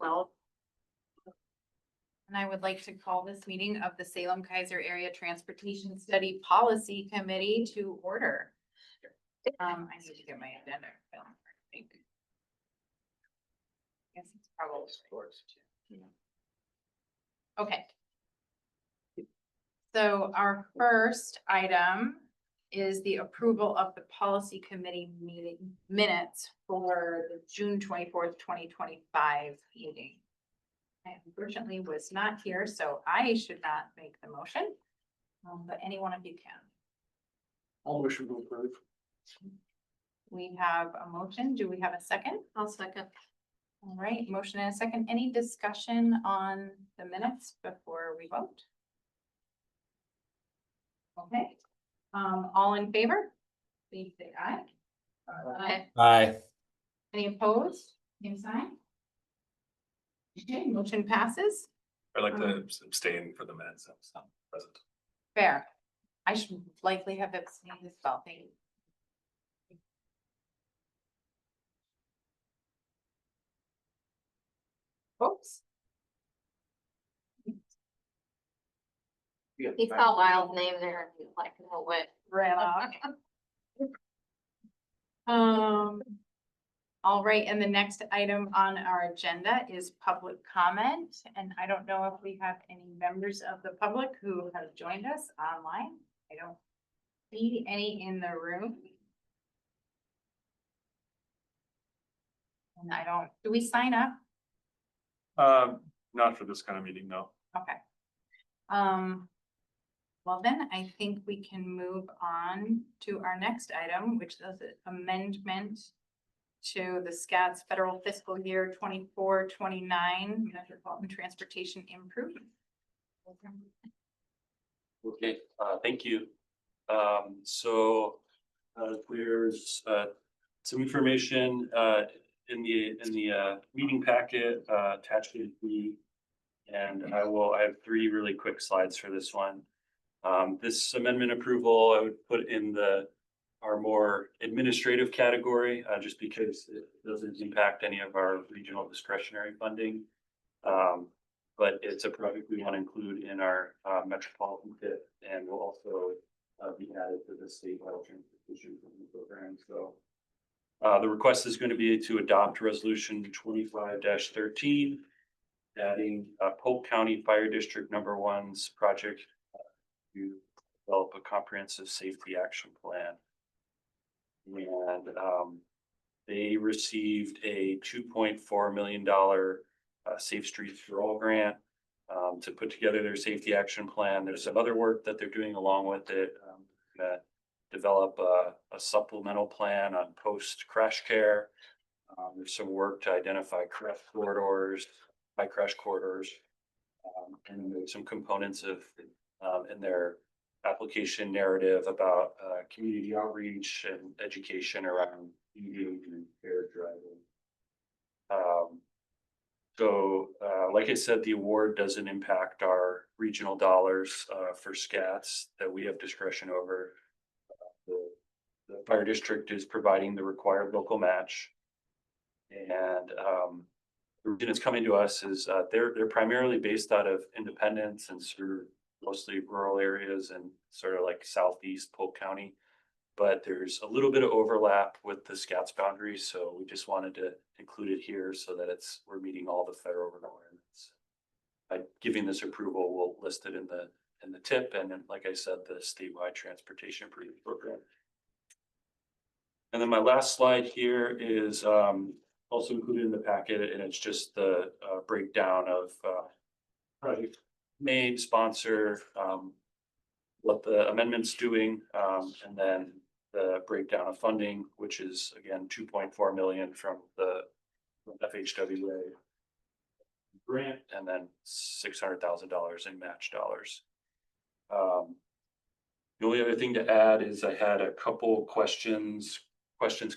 12. And I would like to call this meeting of the Salem-Keizer Area Transportation Study Policy Committee to order. I need to get my agenda. I think. Guess it's probably. Okay. So our first item is the approval of the policy committee meeting minutes for the June 24th, 2025 meeting. I unfortunately was not here, so I should not make the motion, but any one of you can. I'll motion to approve. We have a motion. Do we have a second? I'll second. All right, motion and a second. Any discussion on the minutes before we vote? Okay, all in favor? Please say aye. Aye. Aye. Any opposed? Same sign? Okay, motion passes. I'd like to abstain for the minutes. I'm not present. Fair. I should likely have abstained as well. Thank you. Folks. He saw Lyle's name there and he's like, no way. Ran off. All right, and the next item on our agenda is public comment, and I don't know if we have any members of the public who have joined us online. I don't see any in the room. And I don't, do we sign up? Not for this kind of meeting, no. Okay. Well, then I think we can move on to our next item, which is an amendment to the SKATS federal fiscal year 24-29 Metropolitan Transportation Improvement. Okay, thank you. There's some information in the meeting packet attached to the, and I have three really quick slides for this one. This amendment approval I would put in our more administrative category, just because it doesn't impact any of our regional discretionary funding. But it's a project we want to include in our metropolitan PIP, and will also be added to the statewide transportation program. So the request is going to be to adopt resolution 25-13, adding Polk County Fire District number 1's project to develop a comprehensive safety action plan. And they received a $2.4 million Safe Streets for All grant to put together their safety action plan. There's some other work that they're doing along with it. Develop a supplemental plan on post crash care. There's some work to identify crash corridors, high crash corridors, and there's some components of in their application narrative about community outreach and education around EV and fair driving. Like I said, the award doesn't impact our regional dollars for SKATS that we have discretion over. The fire district is providing the required local match, and the reason it's coming to us is they're primarily based out of Independence and serve mostly rural areas and sort of like southeast Polk County, but there's a little bit of overlap with the SKATS boundaries, so we just wanted to include it here so that we're meeting all the federal requirements. By giving this approval, we'll list it in the TIP, and then, like I said, the statewide transportation program. And then my last slide here is also included in the packet, and it's just the breakdown of project name, sponsor, what the amendment's doing, and then the breakdown of funding, which is again $2.4 million from the FHWA grant, and then $600,000 in match dollars. The only other thing to add is I had a couple questions,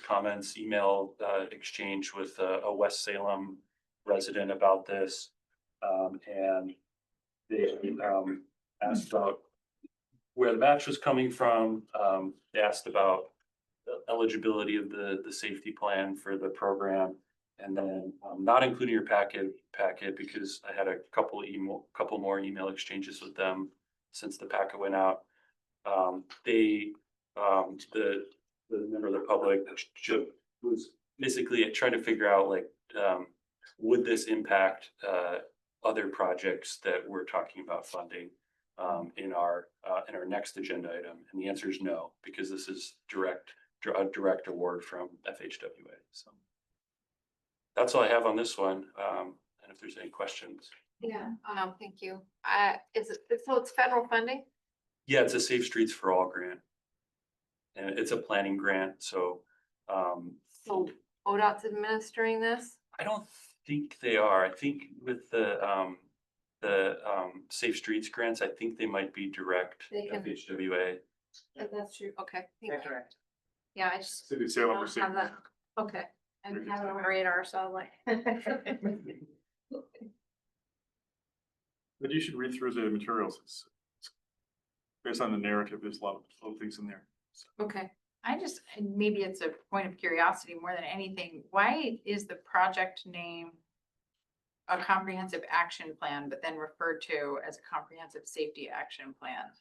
comments, email exchange with a West Salem resident about this, and they asked about where the match was coming from. They asked about the eligibility of the safety plan for the program. And then not including your packet because I had a couple more email exchanges with them since the packet went out. The member of the public was basically trying to figure out like, would this impact other projects that we're talking about funding in our next agenda item? And the answer is no, because this is a direct award from FHWA. So that's all I have on this one. And if there's any questions. Yeah, thank you. So it's federal funding? Yeah, it's a Safe Streets for All grant. And it's a planning grant, so So ODOT's administering this? I don't think they are. I think with the Safe Streets grants, I think they might be direct They can- FHWA. That's true, okay. thank you. correct. Yeah, I just City of Salem don't received. have that, okay. I didn't have it on my radar, so I was like. But you should read through the materials. It's based on the narrative, there's a lot of things in there. So, Okay. and maybe it's a point of curiosity more than anything. Why is the project name a comprehensive action plan, but then referred to as a comprehensive safety action plan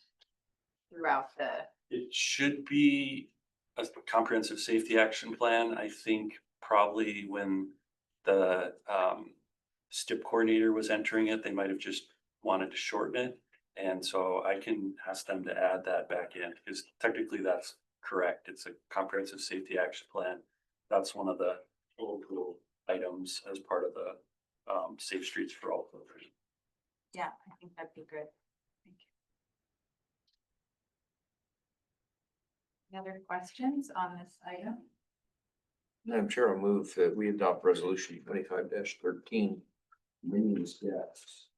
throughout the, It should be a comprehensive safety action plan. I think probably when the STIP coordinator was entering it, they might have just wanted to shorten it. And so I can ask them to add that back in because technically that's correct. It's a comprehensive safety action plan. That's one of the local items as part of the Safe Streets for All program. yeah, I think that'd be good. Thank you. Any other questions on this item? Madam Chair, I'll move that we adopt resolution 25-13, amending the SKATS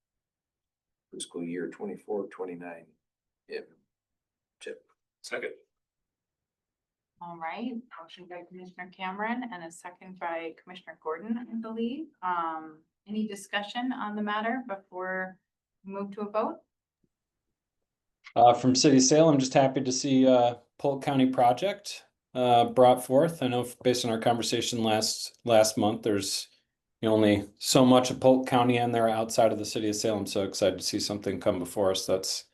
fiscal year 24-29 MTIP. Second. All right, motion by Commissioner Cameron and a second by Commissioner Gordon, I believe. Any discussion on the matter before we move to a vote? From City of Salem, I'm just happy to see Polk County project brought forth. I know based on our conversation last month, there's only so much of Polk County in there outside of the City of Salem. So excited to see something come before us that's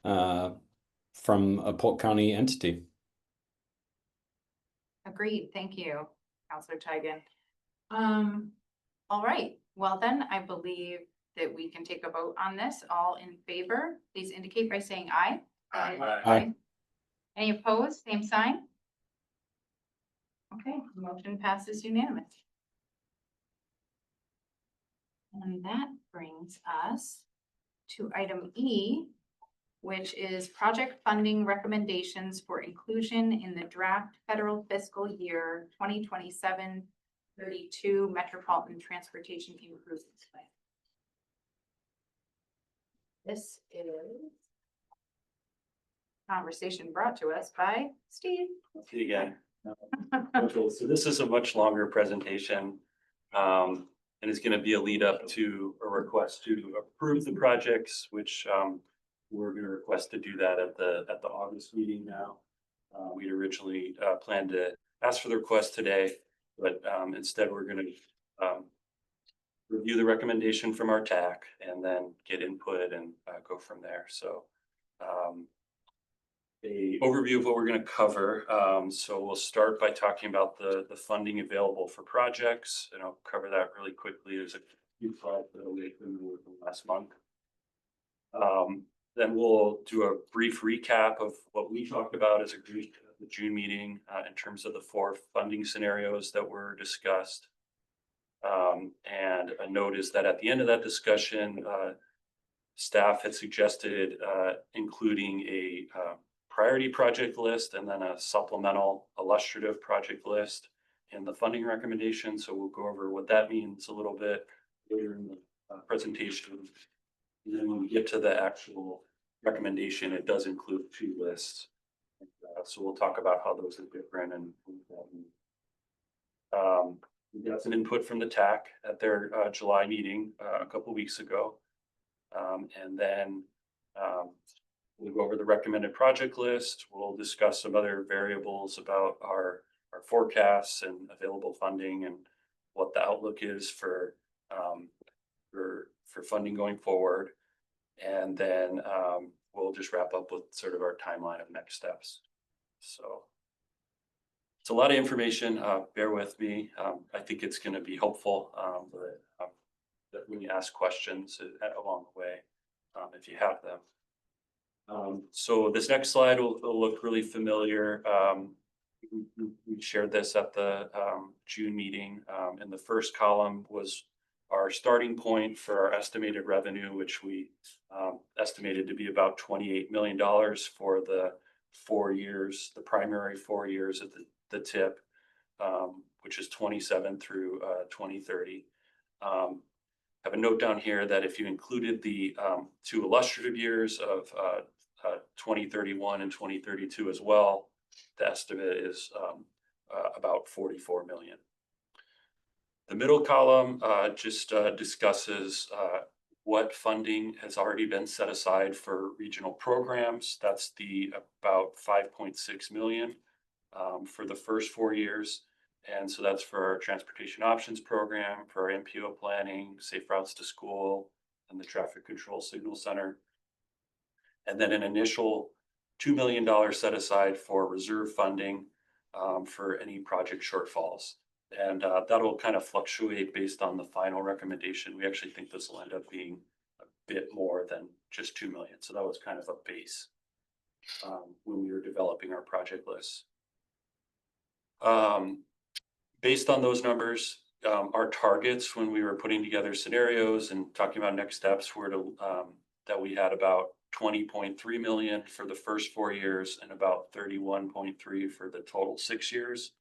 from a Polk County entity. Agreed, thank you, Counselor Tigan. All right, well then, I believe that we can take a vote on this. All in favor, please indicate by saying aye. Aye. Any opposed, same sign? Okay, motion passes unanimous. And that brings us to item E, which is project funding recommendations for inclusion in the draft federal fiscal year 2027-32 Metropolitan Transportation Improvements Plan. This is conversation brought to us by Steve. See you again. Okay, so this is a much longer presentation. And it's going to be a lead up to a request to approve the projects, which we're going to request to do that at the August meeting now. We'd originally planned to ask for the request today, but instead we're going to review the recommendation from our TAC and then get input and go from there. So a overview of what we're going to cover. So we'll start by talking about the funding available for projects, and I'll cover that really quickly. There's a few slides that I'll make from last month. Then we'll do a brief recap of what we talked about as a group at the June meeting in terms of the 4 funding scenarios that were discussed. And a note is that at the end of that discussion, staff had suggested including a priority project list and then a supplemental illustrative project list in the funding recommendation. So we'll go over what that means a little bit later in the presentation. And then when we get to the actual recommendation, it does include 2 lists. So we'll talk about how those are different and we got some input from the TAC at their July meeting a couple weeks ago. And then we'll go over the recommended project list. We'll discuss some other variables about our forecasts and available funding and what the outlook is for funding going forward. And then we'll just wrap up with sort of our timeline of next steps. So it's a lot of information. Bear with me. I think it's going to be helpful that when you ask questions along the way, if you have them. So this next slide will look really familiar. We shared this at the June meeting. And the first column was our starting point for our estimated revenue, which we estimated to be about $28 million for the 4 years, the primary 4 years of the TIP, which is 27 through 2030. Have a note down here that if you included the 2 illustrative years of 2031 and 2032 as well, the estimate is about 44 million. The middle column just discusses what funding has already been set aside for regional programs. That's the about 5.6 million for the first 4 years. And so that's for our transportation options program, for our MPO planning, safe routes to school, and the traffic control signal center. And then an initial $2 million set aside for reserve funding for any project shortfalls. And that'll kind of fluctuate based on the final recommendation. We actually think this will end up being a bit more than just 2 million. So that was kind of a base when we were developing our project list. Based on those numbers, our targets when we were putting together scenarios and talking about next steps were to that we had about 20.3 million for the first 4 years and about 31.3 for the total 6 years.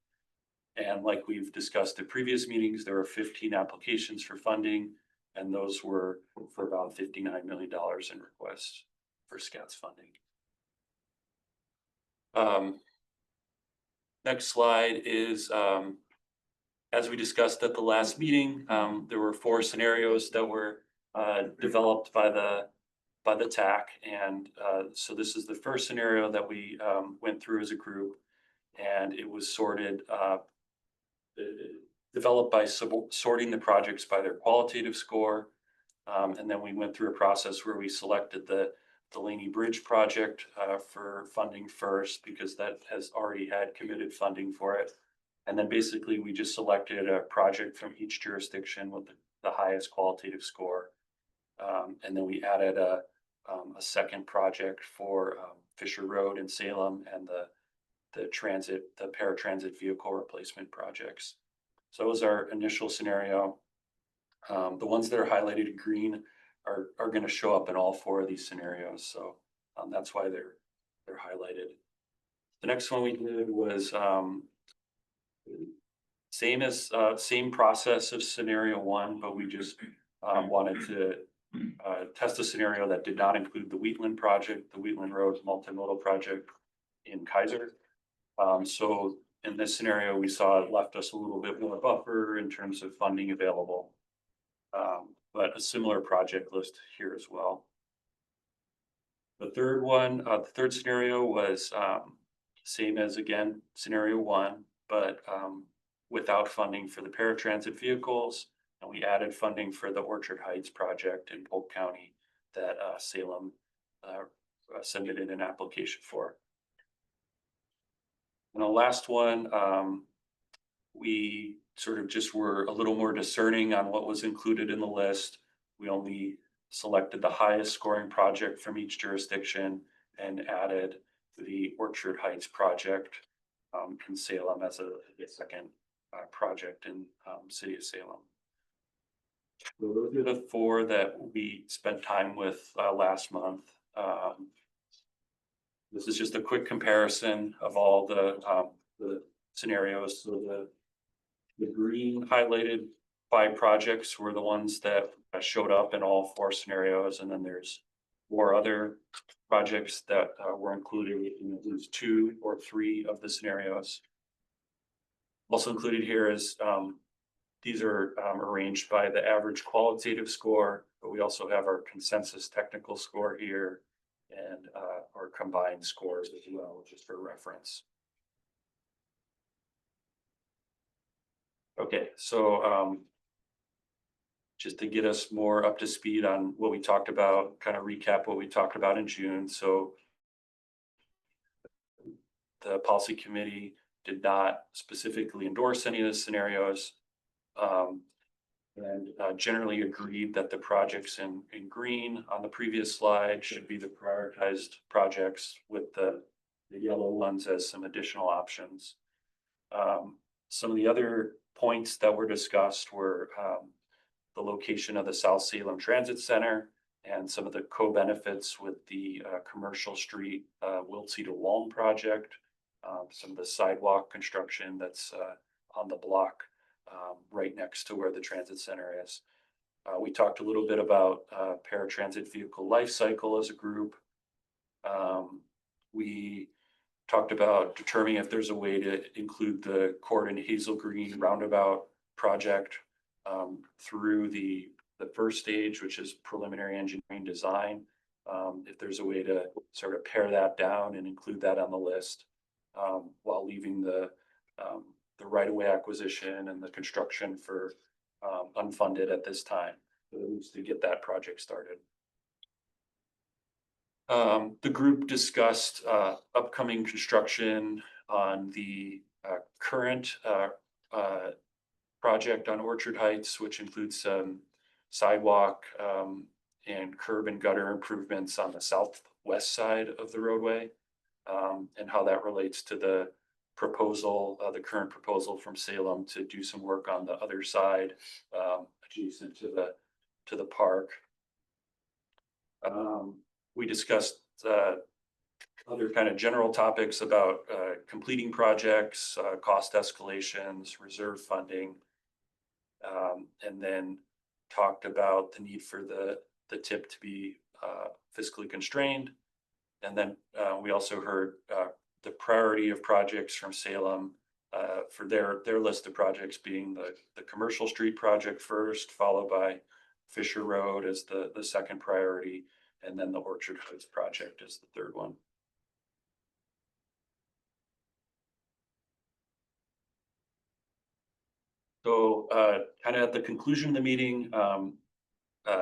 And like we've discussed in previous meetings, there were 15 applications for funding, and those were for about $59 million in requests for SKATS funding. Next slide is, as we discussed at the last meeting, there were 4 scenarios that were developed by the TAC. And so this is the first scenario that we went through as a group, and it was developed by sorting the projects by their qualitative score. And then we went through a process where we selected the Delaney Bridge project for funding first, because that has already had committed funding for it. And then basically we just selected a project from each jurisdiction with the highest qualitative score. And then we added a second project for Fisher Road in Salem and the paratransit vehicle replacement projects. So that was our initial scenario. The ones that are highlighted in green are going to show up in all 4 of these scenarios. So that's why they're highlighted. The next one we did was same process of scenario 1, but we just wanted to test a scenario that did not include the Wheatland project, the Wheatland Road multimodal project in Keizer. So in this scenario, we saw it left us a little bit more buffer in terms of funding available, but a similar project list here as well. The third one, the third scenario was same as, again, scenario 1, but without funding for the paratransit vehicles. And we added funding for the Orchard Heights project in Polk County that Salem submitted an application for. And the last one, we sort of just were a little more discerning on what was included in the list. We only selected the highest scoring project from each jurisdiction and added the Orchard Heights project in Salem as a second project in city of Salem. So those are the 4 that we spent time with last month. This is just a quick comparison of all the scenarios. So the green highlighted 5 projects were the ones that showed up in all 4 scenarios, and then there's 4 other projects that were included in at least 2 or 3 of the scenarios. Also included here is these are arranged by the average qualitative score, but we also have our consensus technical score here and our combined scores as well, just for reference. Okay, so just to get us more up to speed on what we talked about, kind of recap what we talked about in June. So the policy committee did not specifically endorse any of the scenarios. And generally agreed that the projects in green on the previous slide should be the prioritized projects with the yellow ones as some additional options. Some of the other points that were discussed were the location of the South Salem Transit Center and some of the co-benefits with the commercial street Wiltsey to Walm project, some of the sidewalk construction that's on the block right next to where the transit center is. We talked a little bit about paratransit vehicle life cycle as a group. We talked about determining if there's a way to include the Court and Hazel Green roundabout project through the first stage, which is preliminary engineering design. If there's a way to sort of pare that down and include that on the list, while leaving the right-of-way acquisition and the construction for unfunded at this time, at least to get that project started. The group discussed upcoming construction on the current project on Orchard Heights, which includes some sidewalk and curb and gutter improvements on the southwest side of the roadway, and how that relates to the proposal, the current proposal from Salem to do some work on the other side, adjacent to the park. We discussed other kind of general topics about completing projects, cost escalations, reserve funding, and then talked about the need for the TIP to be fiscally constrained. And then we also heard the priority of projects from Salem for their list of projects being the commercial street project first, followed by Fisher Road as the second priority, and then the Orchard Heights project as the third one. So kind of at the conclusion of the meeting,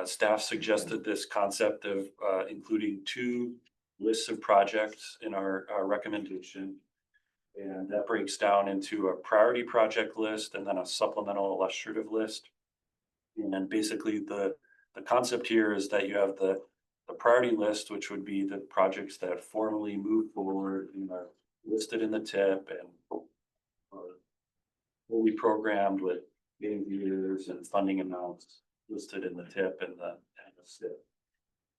staff suggested this concept of including two lists of projects in our recommendation. And that breaks down into a priority project list and then a supplemental illustrative list. And then basically the concept here is that you have the priority list, which would be the projects that formally move forward and are listed in the TIP and fully programmed with getting years and funding amounts listed in the TIP and the SIP.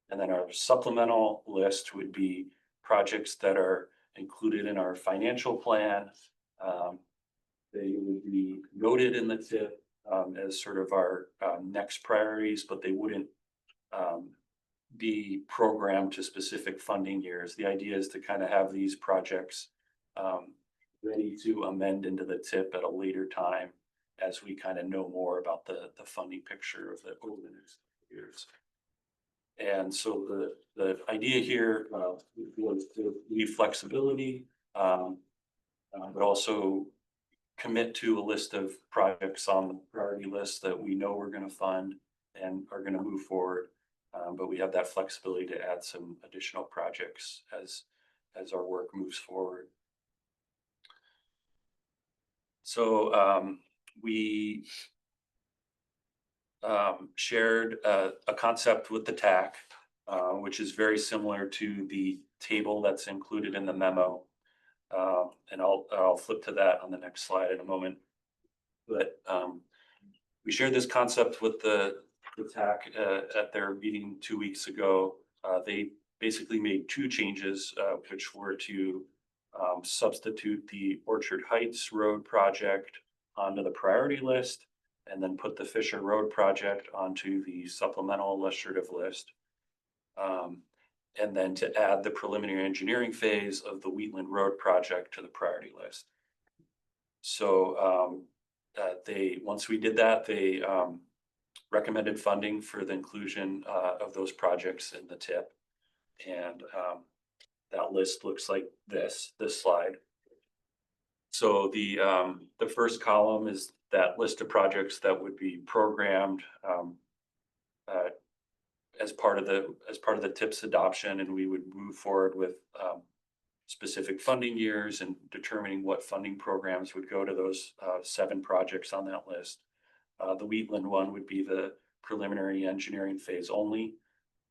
And then our supplemental list would be projects that are included in our financial plan. They would be noted in the TIP as sort of our next priorities, but they wouldn't be programmed to specific funding years. The idea is to kind of have these projects ready to amend into the TIP at a later time as we kind of know more about the funding picture of over the next years. And so the idea here was to leave flexibility, but also commit to a list of projects on the priority list that we know we're going to fund and are going to move forward. But we have that flexibility to add some additional projects as our work moves forward. So we shared a concept with the TAC, which is very similar to the table that's included in the memo. And I'll flip to that on the next slide in a moment. But we shared this concept with the TAC at their meeting 2 weeks ago. They basically made two changes, which were to substitute the Orchard Heights Road project onto the priority list, and then put the Fisher Road project onto the supplemental illustrative list. And then to add the preliminary engineering phase of the Wheatland Road project to the priority list. So once we did that, they recommended funding for the inclusion of those projects in the TIP. And that list looks like this slide. So the first column is that list of projects that would be programmed as part of the TIPS adoption, and we would move forward with specific funding years and determining what funding programs would go to those 7 projects on that list. The Wheatland one would be the preliminary engineering phase only.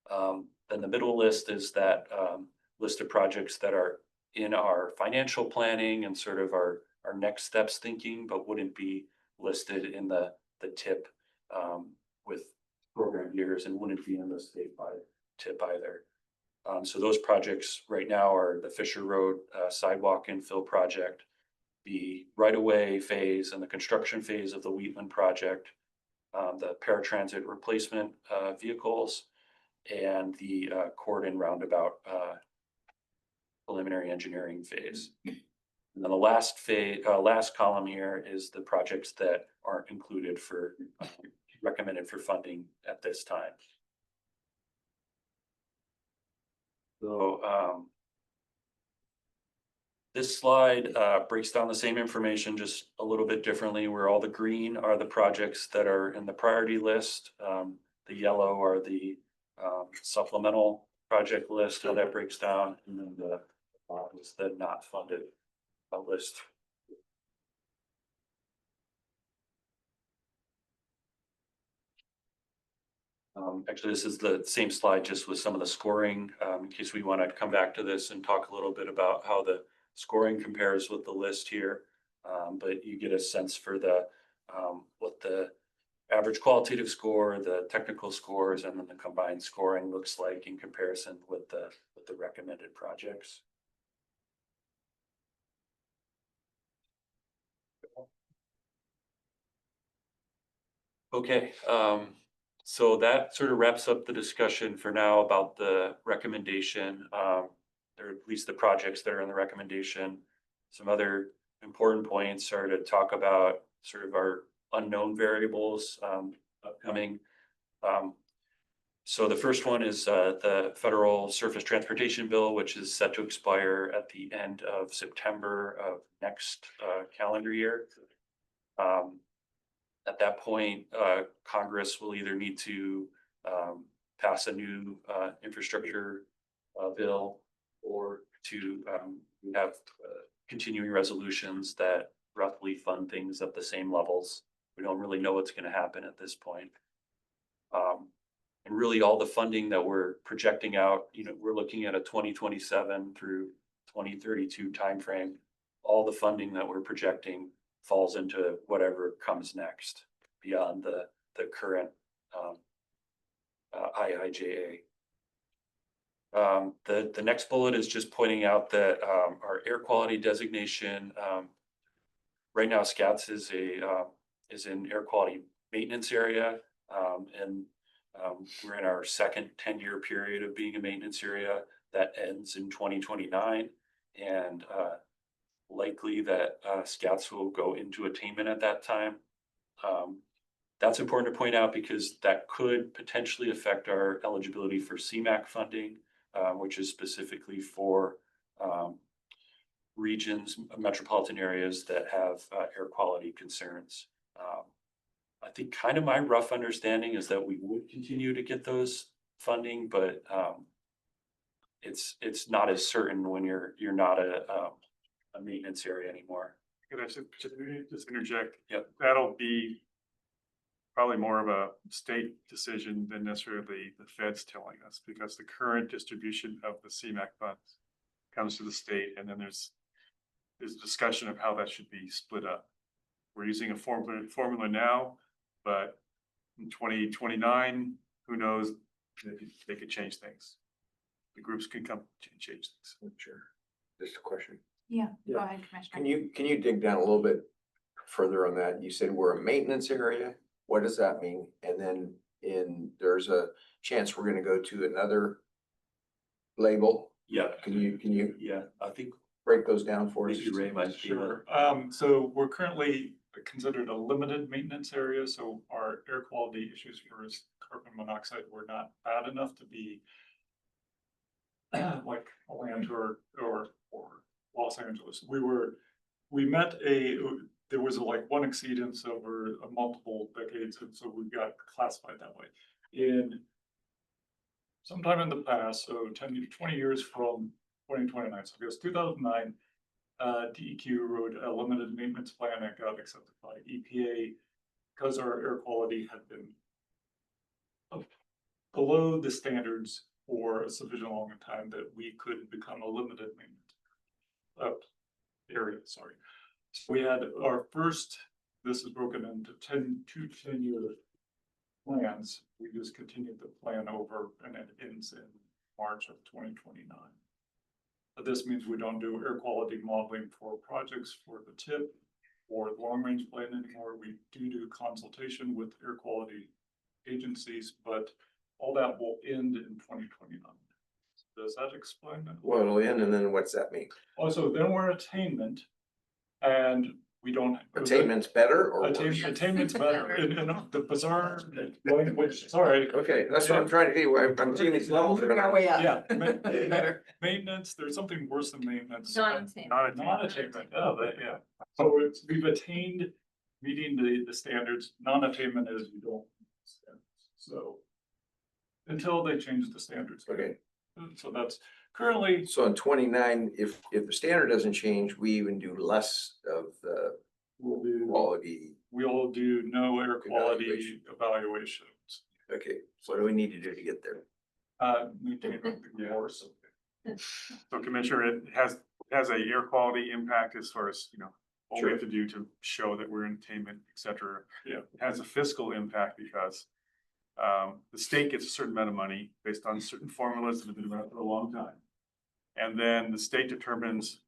Then the middle list is that list of projects that are in our financial planning and sort of our next steps thinking, but wouldn't be listed in the TIP with program years and wouldn't be in the statewide TIP either. So those projects right now are the Fisher Road sidewalk infill project, the right-of-way phase and the construction phase of the Wheatland project, the paratransit replacement vehicles, and the Cordon roundabout preliminary engineering phase. And then the last column here is the projects that aren't included for recommended for funding at this time. So this slide breaks down the same information just a little bit differently, where all the green are the projects that are in the priority list. The yellow are the supplemental project list, how that breaks down, and then the bottom is the not funded list. Actually, this is the same slide, just with some of the scoring, in case we want to come back to this and talk a little bit about how the scoring compares with the list here. But you get a sense for the what the average qualitative score, the technical scores, and then the combined scoring looks like in comparison with the recommended projects. Okay, so that sort of wraps up the discussion for now about the recommendation, or at least the projects that are in the recommendation. Some other important points are to talk about sort of our unknown variables upcoming. So the first one is the federal surface transportation bill, which is set to expire at the end of September of next calendar year. At that point, Congress will either need to pass a new infrastructure bill or to have continuing resolutions that roughly fund things at the same levels. We don't really know what's going to happen at this point. And really all the funding that we're projecting out, we're looking at a 2027 through 2032 timeframe. All the funding that we're projecting falls into whatever comes next beyond the current IIJA. The next bullet is just pointing out that our air quality designation, right now SKATS is in air quality maintenance area, and we're in our second 10-year period of being a maintenance area that ends in 2029, and likely that SKATS will go into attainment at that time. That's important to point out because that could potentially affect our eligibility for CMAQ funding, which is specifically for regions, metropolitan areas that have air quality concerns. I think kind of my rough understanding is that we would continue to get those funding, but it's not as certain when you're not a maintenance area anymore. Could I just interject? Yep. That'll be probably more of a state decision than necessarily the feds telling us, because the current distribution of the CMAQ funds comes to the state, and then there's discussion of how that should be split up. We're using a formula now, but in 2029, who knows, they could change things. The groups could come change things. Sure. Just a question. Yeah, Yeah. go ahead, Commissioner. Can you dig down a little bit further on that? You said we're a maintenance area. What does that mean? And then there's a chance we're gonna go to another label. Yeah. Can you Yeah, I think break those down for us? maybe Ray might be Sure. So we're currently considered a limited maintenance area, so our air quality issues for carbon monoxide were not bad enough to be like Atlanta or Los Angeles. We were we met there was like one exceedance over multiple decades, and so we got classified that way. In sometime in the past, so 20 years from 2029, so it was 2009, DEQ wrote a limited maintenance plan that got accepted by EPA because our air quality had been below the standards for a sufficient long time that we could become a limited maintenance area, sorry. So we had our first, this is broken into 10-year plans. We just continued the plan over and it ends in March of 2029. But this means we don't do air quality modeling for projects for the TIP or the long range plan anymore. We do consultation with air quality agencies, but all that will end in 2029. Does that explain that? Well, it'll end, and then what's that mean? Also, then we're attainment, and we don't. Attainment's better or worse? Attainment's better, in the bizarre language, sorry. Okay, that's what I'm trying to do. I'm seeing these levels. Moving our way up. Yeah. Better. Maintenance, there's something worse than maintenance. Non-attainment. Non-attainment, oh, yeah. So we've attained meeting the standards, non-attainment is you don't. So. Until they change the standards. Okay, So that's currently, so in 29, if the standard doesn't change, we even do less of the quality. we'll do no air quality evaluations. Okay, so what do we need to do to get there? Maintain the course. So Commissioner, it has a air quality impact as far as, what we have to do to show that we're in attainment, et cetera. Yeah. It has a fiscal impact because the state gets a certain amount of money based on certain formulas that have been around for a long time. And then the state determines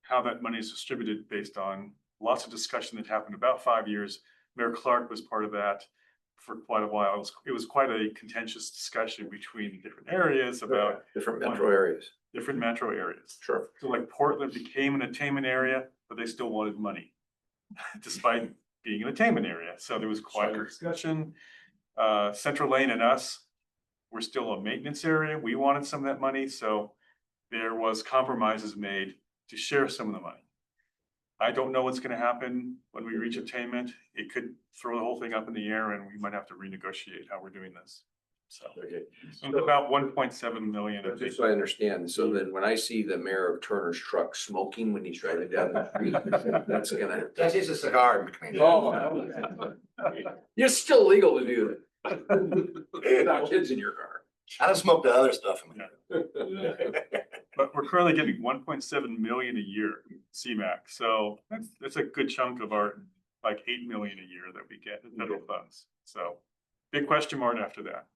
how that money is distributed based on lots of discussion that happened about 5 years. Mayor Clark was part of that for quite a while. It was quite a contentious discussion between different areas about Different metro areas. different metro areas. Sure. So like Portland became an attainment area, but they still wanted money despite being an attainment area. So there was quite a discussion. Central Lane and us, we're still a maintenance area. We wanted some of that money, so there was compromises made to share some of the money. I don't know what's gonna happen when we reach attainment. It could throw the whole thing up in the air and we might have to renegotiate how we're doing this. So Okay. it's about 1.7 million. I think. Just so I understand, so then when I see the mayor of Turner's truck smoking when he's driving down the street, that's gonna. That's just a cigar in between. Oh. You're still legal to do that. Without kids in your car. I don't smoke the other stuff in my. But we're currently getting 1.7 million a year CMAQ, so that's a good chunk of our like 8 million a year that we get in federal funds. So big question mark after that.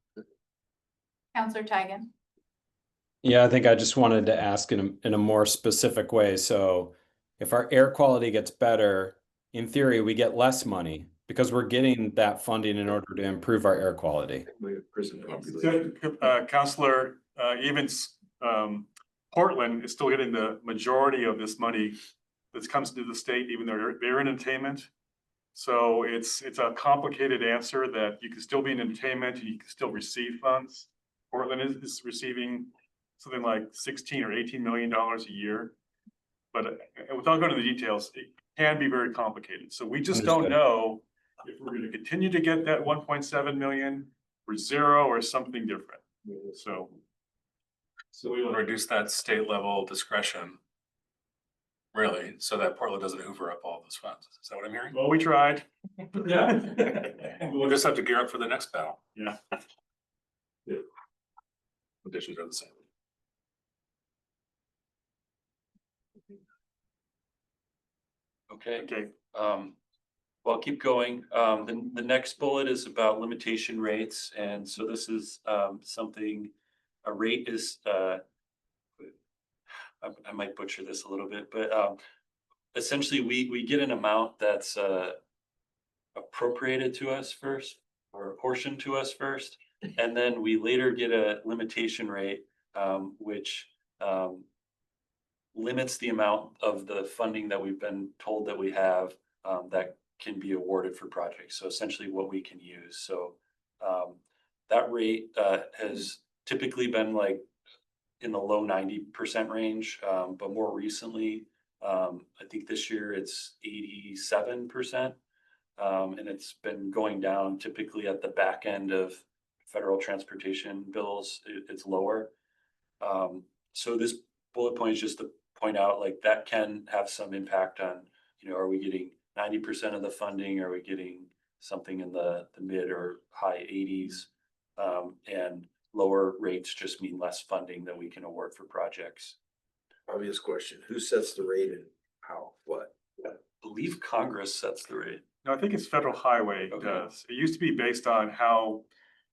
Counselor Tigan. Yeah, I think I just wanted to ask in a more specific way. So if our air quality gets better, in theory, we get less money because we're getting that funding in order to improve our air quality. Prison population. Counselor, even Portland is still getting the majority of this money that comes to the state, even though they're in attainment. So it's a complicated answer that you can still be in attainment and you can still receive funds. Portland is receiving something like 16 or 18 million dollars a year. But without going into the details, it can be very complicated. So we just don't know if we're going to continue to get that 1.7 million or zero or something different. So we will reduce that state level discretion. Really, so that Portland doesn't hoover up all those funds. Is that what I'm hearing? well, we tried. Yeah. We'll just have to gear up for the next battle. Yeah. Conditions are the same. Okay, Okay. well, I'll keep going. The next bullet is about limitation rates, and so this is something, a rate is I might butcher this a little bit, but essentially we get an amount that's appropriated to us first, or apportioned to us first, and then we later get a limitation rate, which limits the amount of the funding that we've been told that we have that can be awarded for projects. So essentially what we can use. So that rate has typically been like in the low 90% range, but more recently I think this year it's 87%. And it's been going down typically at the back end of federal transportation bills, it's lower. So this bullet point is just to point out like that can have some impact on, are we getting 90% of the funding? Are we getting something in the mid or high 80s? And lower rates just mean less funding that we can award for projects. Obvious question, who sets the rate and how, what? I believe Congress sets the rate. No, I think it's federal highway Okay. does. It used to be based on how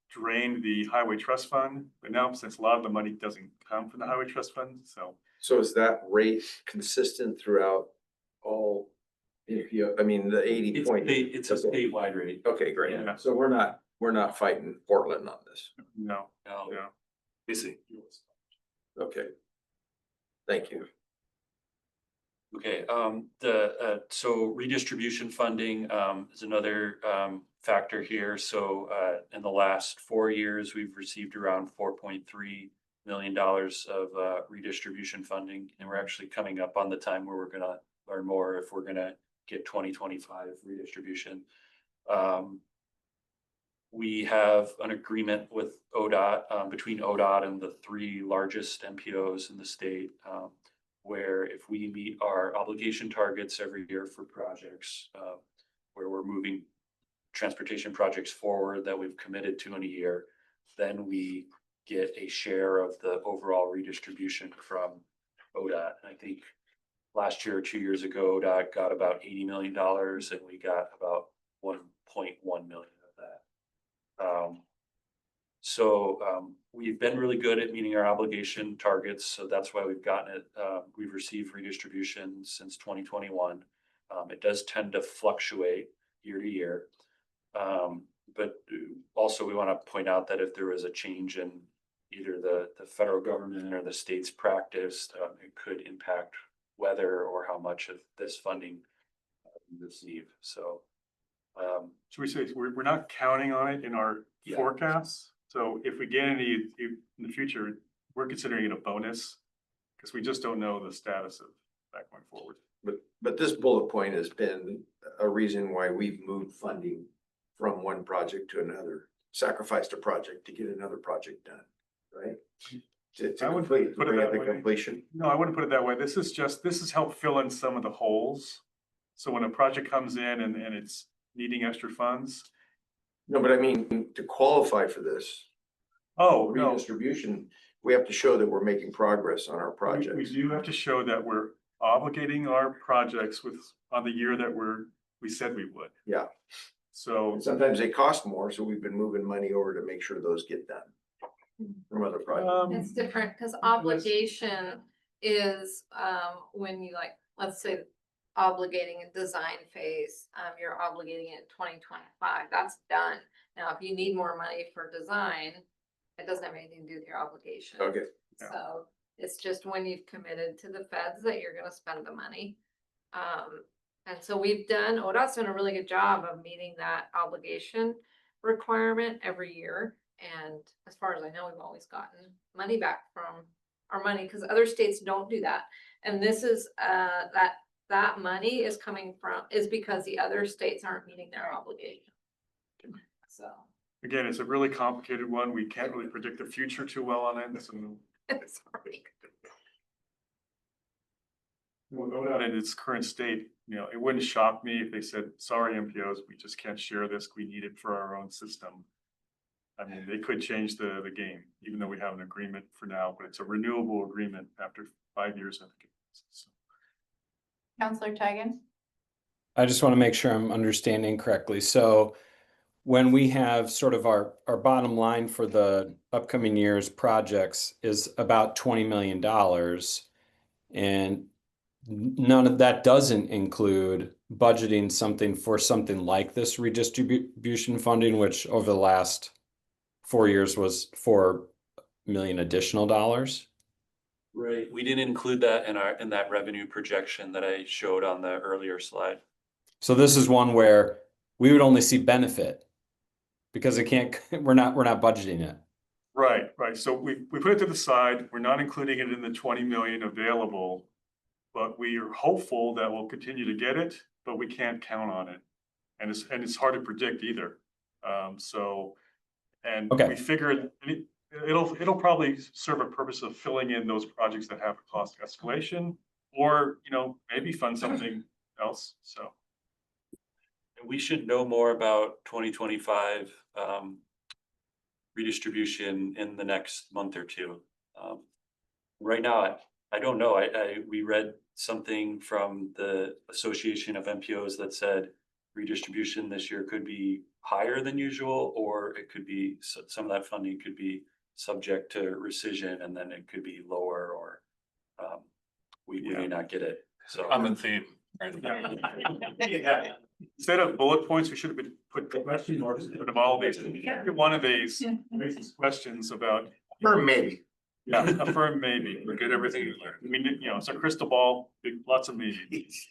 drained the highway trust fund, but now since a lot of the money doesn't come from the highway trust fund, so. So is that rate consistent throughout all, I mean, the 80 point? It's a statewide rate. Okay, great. Yeah. So we're not fighting Portland on this. No, No, no. busy. Okay. Thank you. Okay, so redistribution funding, is another, factor here. So, in the last 4 years, we've received around $4.3 million of, redistribution funding. And we're actually coming up on the time where we're gonna learn more if we're gonna get 2025 redistribution. We have an agreement with ODOT, between ODOT and the 3 largest MPOs in the state, where if we meet our obligation targets every year for projects, where we're moving transportation projects forward that we've committed to in a year, then we get a share of the overall redistribution from ODOT. And I think last year or 2 years ago, ODOT got about $80 million and we got about 1.1 million of that. We've been really good at meeting our obligation targets, so that's why we've gotten it. We've received redistribution since 2021. It does tend to fluctuate year to year. But also we want to point out that if there was a change in either the federal government or the state's practice, it could impact whether or how much of this funding we receive. So Should we say, we're not counting on it in our Yeah. forecasts? So if we get any in the future, we're considering it a bonus because we just don't know the status of that going forward. But this bullet point has been a reason why we've moved funding from one project to another, sacrificed a project to get another project done, right? To I would complete, put it bring that up the way. completion. No, I wouldn't put it that way. This is help fill in some of the holes. So when a project comes in and it's needing extra funds, No, but I mean, to qualify for this oh, no. redistribution, we have to show that we're making progress on our We projects. do have to show that we're obligating our projects on the year that we said we would. Yeah. So, And sometimes they cost more, so we've been moving money over to make sure those get done from other projects. It's different because obligation is, when you like, let's say, obligating a design phase, you're obligating it in 2025, that's done. Now, if you need more money for design, it doesn't have anything to do with your obligation. Okay, Yeah. So it's just when you've committed to the feds that you're gonna spend the money. And so ODOT's done a really good job of meeting that obligation requirement every year. And as far as I know, we've always gotten money back from our money because other states don't do that. And this is, that money is because the other states aren't meeting their obligation. So. again, it's a really complicated one. We can't really predict the future too well on it. So Sorry. we'll go out in its current state, it wouldn't shock me if they said, sorry, MPOs, we just can't share this. We need it for our own system. I mean, they could change the game, even though we have an agreement for now, but it's a renewable agreement after 5 years, I think it is. So. Counselor Tigan? I just want to make sure I'm understanding correctly. So when we have sort of our bottom line for the upcoming year's projects is about $20 million. And none of that doesn't include budgeting something like this redistribution funding, which over the last 4 years was $4 million additional dollars. right, we didn't include that in that revenue projection that I showed on the earlier slide. So this is one where we would only see benefit because we're not budgeting it. Right. So we put it to the side. We're not including it in the 20 million available, but we are hopeful that we'll continue to get it, but we can't count on it. And it's hard to predict either. And Okay. we figured it'll probably serve a purpose of filling in those projects that have a cost escalation, or, maybe fund something else, so. And we should know more about 2025 redistribution in the next month or two. Right now, I don't know. We read something from the Association of MPOs that said redistribution this year could be higher than usual, or it could be, some of that funding could be subject to rescission, and then it could be lower, or we may not get it. So Common theme, right? Yeah. Instead of bullet points, we should have put question marks in front of all these. Every one of these raises questions about, Or maybe. a firm maybe. Forget everything you learned. I mean, it's a crystal ball, lots of meetings.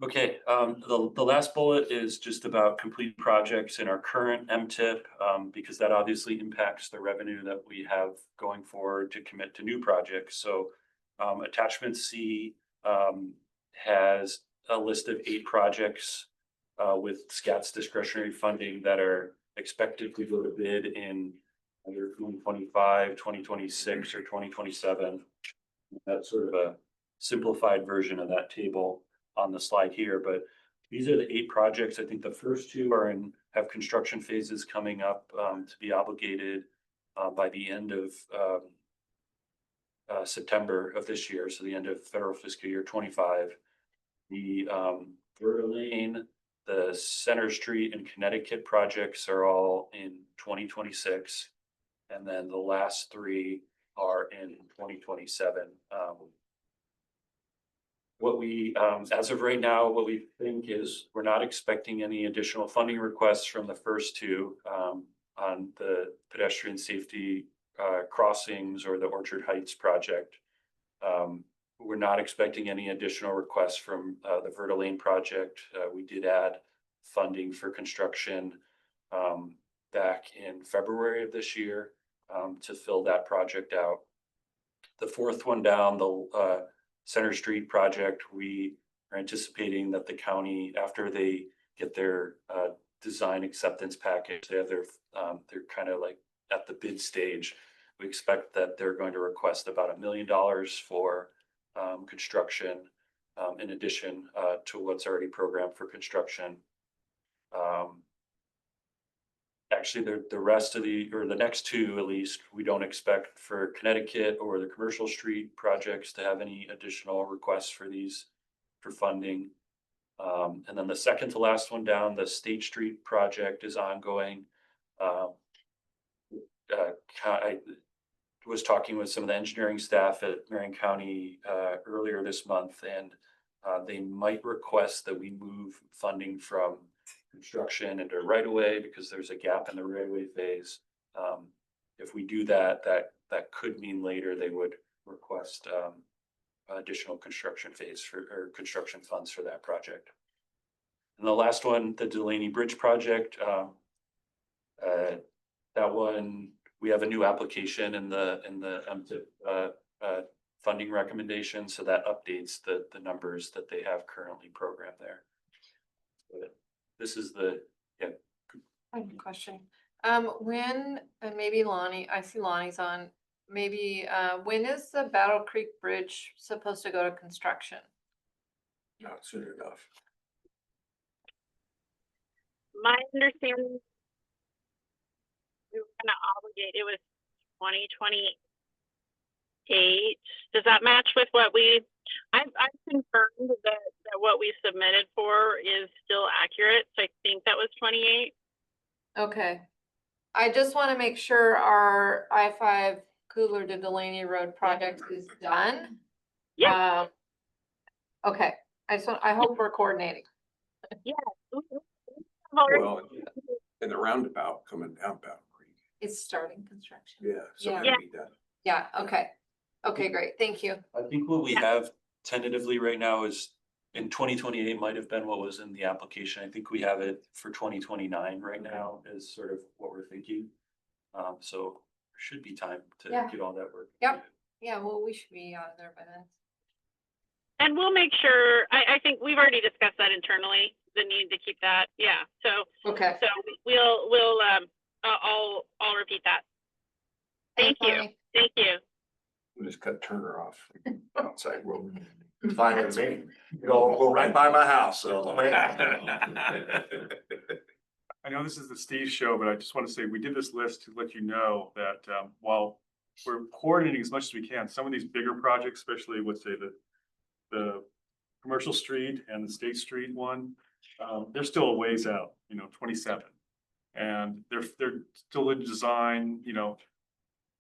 okay, the last bullet is just about complete projects in our current MTIP, because that obviously impacts the revenue that we have going forward to commit to new projects. So attachment C has a list of 8 projects with SKATS discretionary funding that are expected to go to bid in either 2025, 2026, or 2027. That's sort of a simplified version of that table on the slide here, but these are the 8 projects. I think the first 2 have construction phases coming up to be obligated by the end of September of this year, so the end of federal fiscal year 25. The Verlaine, the Center Street and Connecticut projects are all in 2026, and then the last 3 are in 2027. What we, as of right now, what we think is we're not expecting any additional funding requests from the first 2 on the pedestrian safety crossings or the Orchard Heights project. We're not expecting any additional requests from the Verlaine project. We did add funding for construction back in February of this year to fill that project out. The 4th one down, the Center Street project, we are anticipating that the county, after they get their design acceptance package, they have they're kind of like at the bid stage. We expect that they're going to request about $1 million for construction, in addition to what's already programmed for construction. Actually, the rest of the next 2, at least, we don't expect for Connecticut or the Commercial Street projects to have any additional requests for funding. And then the second to last one down, the State Street project is ongoing. I was talking with some of the engineering staff at Marion County earlier this month, and they might request that we move funding from construction into right of way because there's a gap in the right of way phase. If we do that, that could mean later they would request additional construction phase or construction funds for that project. And the last one, the Delaney Bridge project, that one, we have a new application in the MTIP funding recommendation, so that updates the numbers that they have currently programmed there. But this is I have a question. When, and maybe Lonnie, I see Lonnie's on, maybe, when is the Battle Creek Bridge supposed to go to construction? Not soon enough. My understanding, we were gonna obligate, it was 2028. Does that match with what I've confirmed that what we submitted for is still accurate, so I think that was 28. Okay. I just want to make sure our I-5 Kugler to Delaney Road project is done. Yeah. Okay, I hope we're coordinating. Yeah. Already- Well, and the roundabout coming down Battle Creek. It's starting construction. Yeah, so Yeah. it'll be done. Yeah, okay. Okay, great. Thank you. I think what we have tentatively right now is in 2028 might have been what was in the application. I think we have it for 2029 right now is sort of what we're thinking. So there should be time to Yeah. get all that work. Yep. Yeah, well, we should be out of there by then. And we'll make sure, I think we've already discussed that internally, the need to keep that, yeah, so, Okay. I'll repeat that. Thank you, Bonnie. thank you. We'll just cut Turner off outside world. Fine with me. Go right by my house, so. I know this is the Steve show, but I just want to say, we did this list to let you know that, while we're coordinating as much as we can, some of these bigger projects, especially let's say the Commercial Street and the State Street one, they're still a ways out, 27. And they're still in design,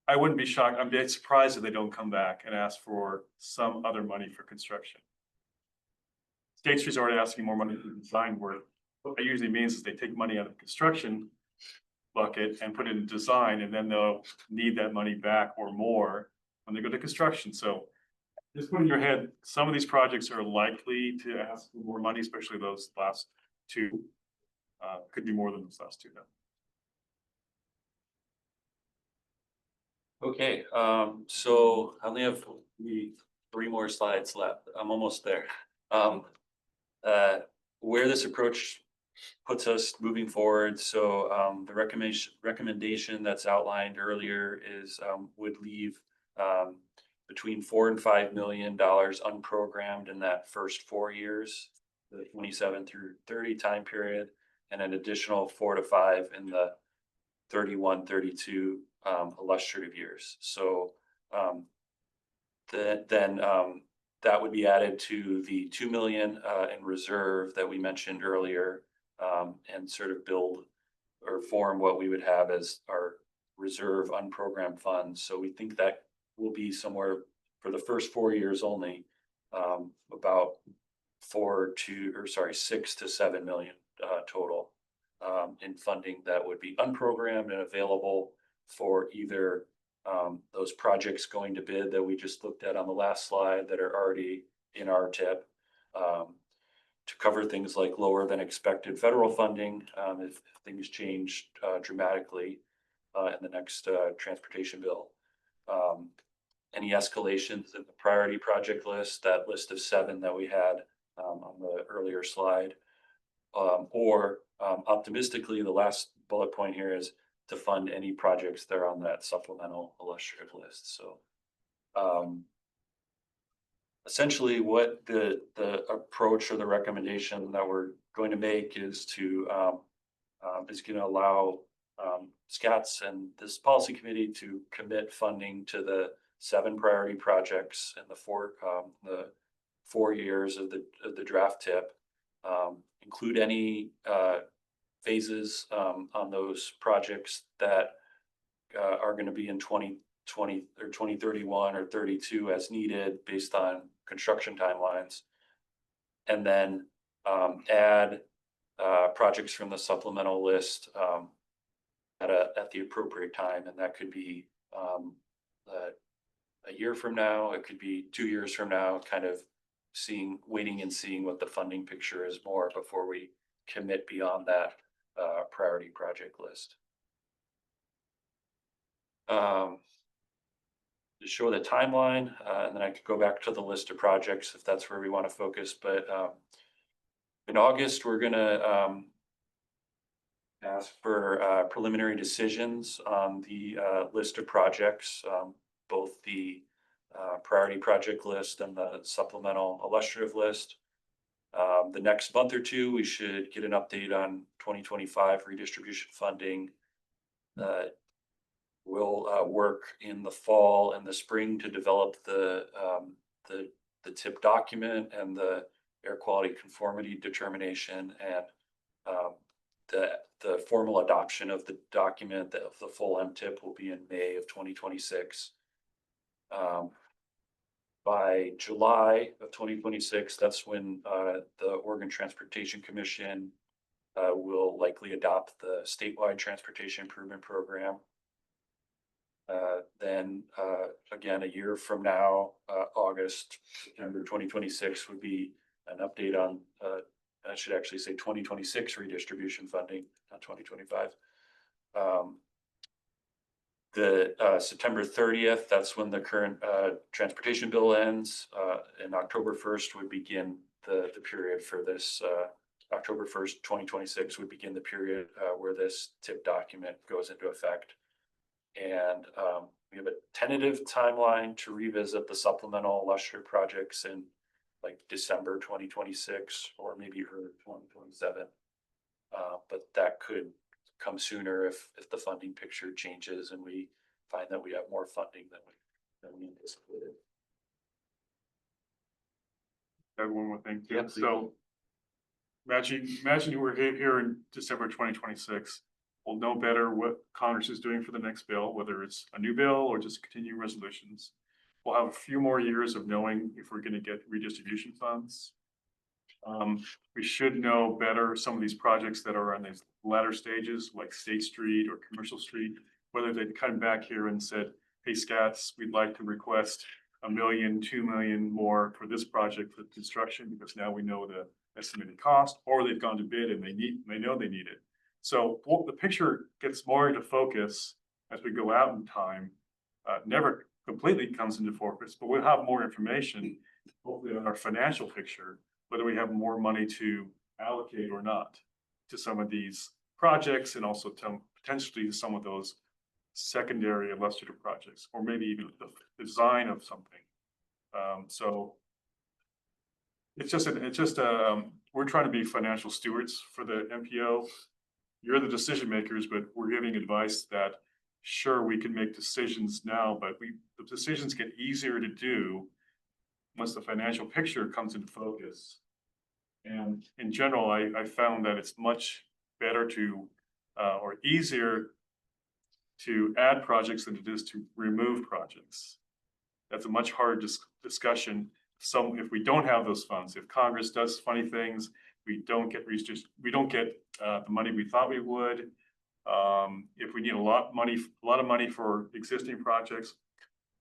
I wouldn't be shocked, I'd be surprised if they don't come back and ask for some other money for construction. State Street's already asking more money for design work. What that usually means is they take money out of the construction bucket and put it in design, and then they'll need that money back or more when they go to construction. So just put in your head, some of these projects are likely to ask for more money, especially those last two. Could be more than those last two though. Okay, so I only have three more slides left. I'm almost there. Where this approach puts us moving forward. So the recommendation that's outlined earlier is would leave between $4 and $5 million unprogrammed in that first 4 years, the 27 through 30 time period, and an additional 4 to 5 in the 31, 32 illustrative years. So that would be added to the 2 million in reserve that we mentioned earlier, and sort of build or form what we would have as our reserve unprogrammed funds. So we think that will be somewhere for the first 4 years only, about 6 to 7 million total in funding that would be unprogrammed and available for either those projects going to bid that we just looked at on the last slide that are already in our TIP, to cover things like lower than expected federal funding if things change dramatically in the next transportation bill. Any escalations in the priority project list, that list of 7 that we had on the earlier slide, or optimistically, the last bullet point here is to fund any projects that are on that supplemental illustrative list. So essentially what the approach or the recommendation that we're going to make is to going to allow SKATS and this policy committee to commit funding to the 7 priority projects in the 4 years of the draft TIP, include any phases on those projects that are going to be in 2020 or 2031 or 32 as needed based on construction timelines, and then add projects from the supplemental list at the appropriate time. And that could be a year from now, it could be 2 years from now, kind of waiting and seeing what the funding picture is more before we commit beyond that priority project list. To show the timeline, and then I could go back to the list of projects if that's where we want to focus. But in August, we're going to ask for preliminary decisions on the list of projects, both the priority project list and the supplemental illustrative list. The next month or two, we should get an update on 2025 redistribution funding. We'll work in the fall and the spring to develop the TIP document and the air quality conformity determination, and the formal adoption of the document, the full MTIP, will be in May of 2026. By July of 2026, that's when the Oregon Transportation Commission will likely adopt the statewide transportation improvement program. Then again, a year from now, September 2026 would be an update on, I should actually say 2026 redistribution funding, not 2025. The September 30th, that's when the current transportation bill ends. And October 1st would begin the period for this. October 1st, 2026 would begin the period where this TIP document goes into effect. And we have a tentative timeline to revisit the supplemental illustrative projects in like December 2026 or maybe early 2027. But that could come sooner if the funding picture changes and we find that we have more funding than we anticipated. That one more thing too. Yeah, please. So imagine we're here in December 2026. We'll know better what Congress is doing for the next bill, whether it's a new bill or just continuing resolutions. We'll have a few more years of knowing if we're going to get redistribution funds. We should know better some of these projects that are on these latter stages, like State Street or Commercial Street, whether they'd come back here and said, hey, SKATS, we'd like to request $1 million, $2 million more for this project for construction, because now we know the estimated cost, or they've gone to bid and they know they need it. So the picture gets more into focus as we go out in time. Never completely comes into focus, but we'll have more information, hopefully on our financial picture, whether we have more money to allocate or not to some of these projects, and also to potentially some of those secondary illustrative projects, or maybe even the design of something. So it's just we're trying to be financial stewards for the MPO. You're the decision makers, but we're giving advice that sure, we can make decisions now, but the decisions get easier to do once the financial picture comes into focus. And in general, I found that it's much better to, or easier to add projects than it is to remove projects. That's a much harder discussion. If we don't have those funds, if Congress does funny things, we don't get the money we thought we would. If we need a lot of money for existing projects,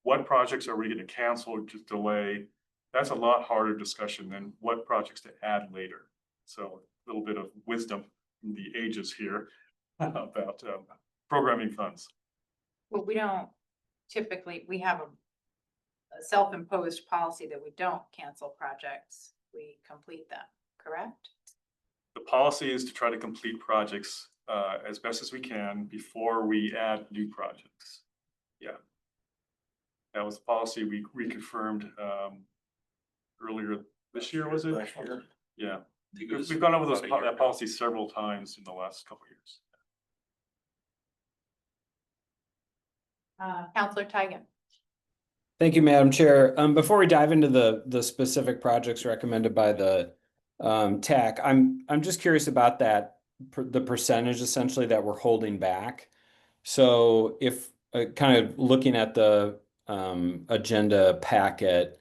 what projects are we going to cancel or just delay? That's a lot harder discussion than what projects to add later. So a little bit of wisdom from the ages here about programming funds. Well, we don't typically, we have a self-imposed policy that we don't cancel projects. We complete them, correct? The policy is to try to complete projects as best as we can before we add new projects. Yeah. That was the policy we reconfirmed earlier this year, was it? Last year. Yeah. We've gone over that policy several times in the last couple of years. Counselor Tigan. Thank you, Madam Chair. Before we dive into the specific projects recommended by the TAC, I'm just curious about the percentage essentially that we're holding back. So if kind of looking at the agenda packet,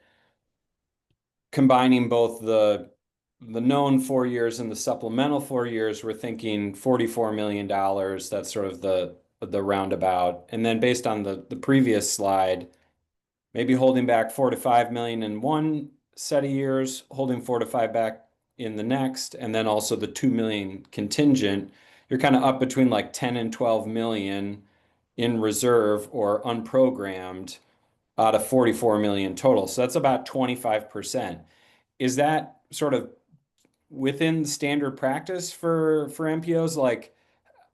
combining both the known 4 years and the supplemental 4 years, we're thinking $44 million. That's sort of the roundabout. And then based on the previous slide, maybe holding back 4 to 5 million in one set of years, holding 4 to 5 back in the next, and then also the 2 million contingent. You're kind of up between like 10 and 12 million in reserve or unprogrammed out of 44 million total. So that's about 25%. Is that sort of within standard practice for MPOs? Like,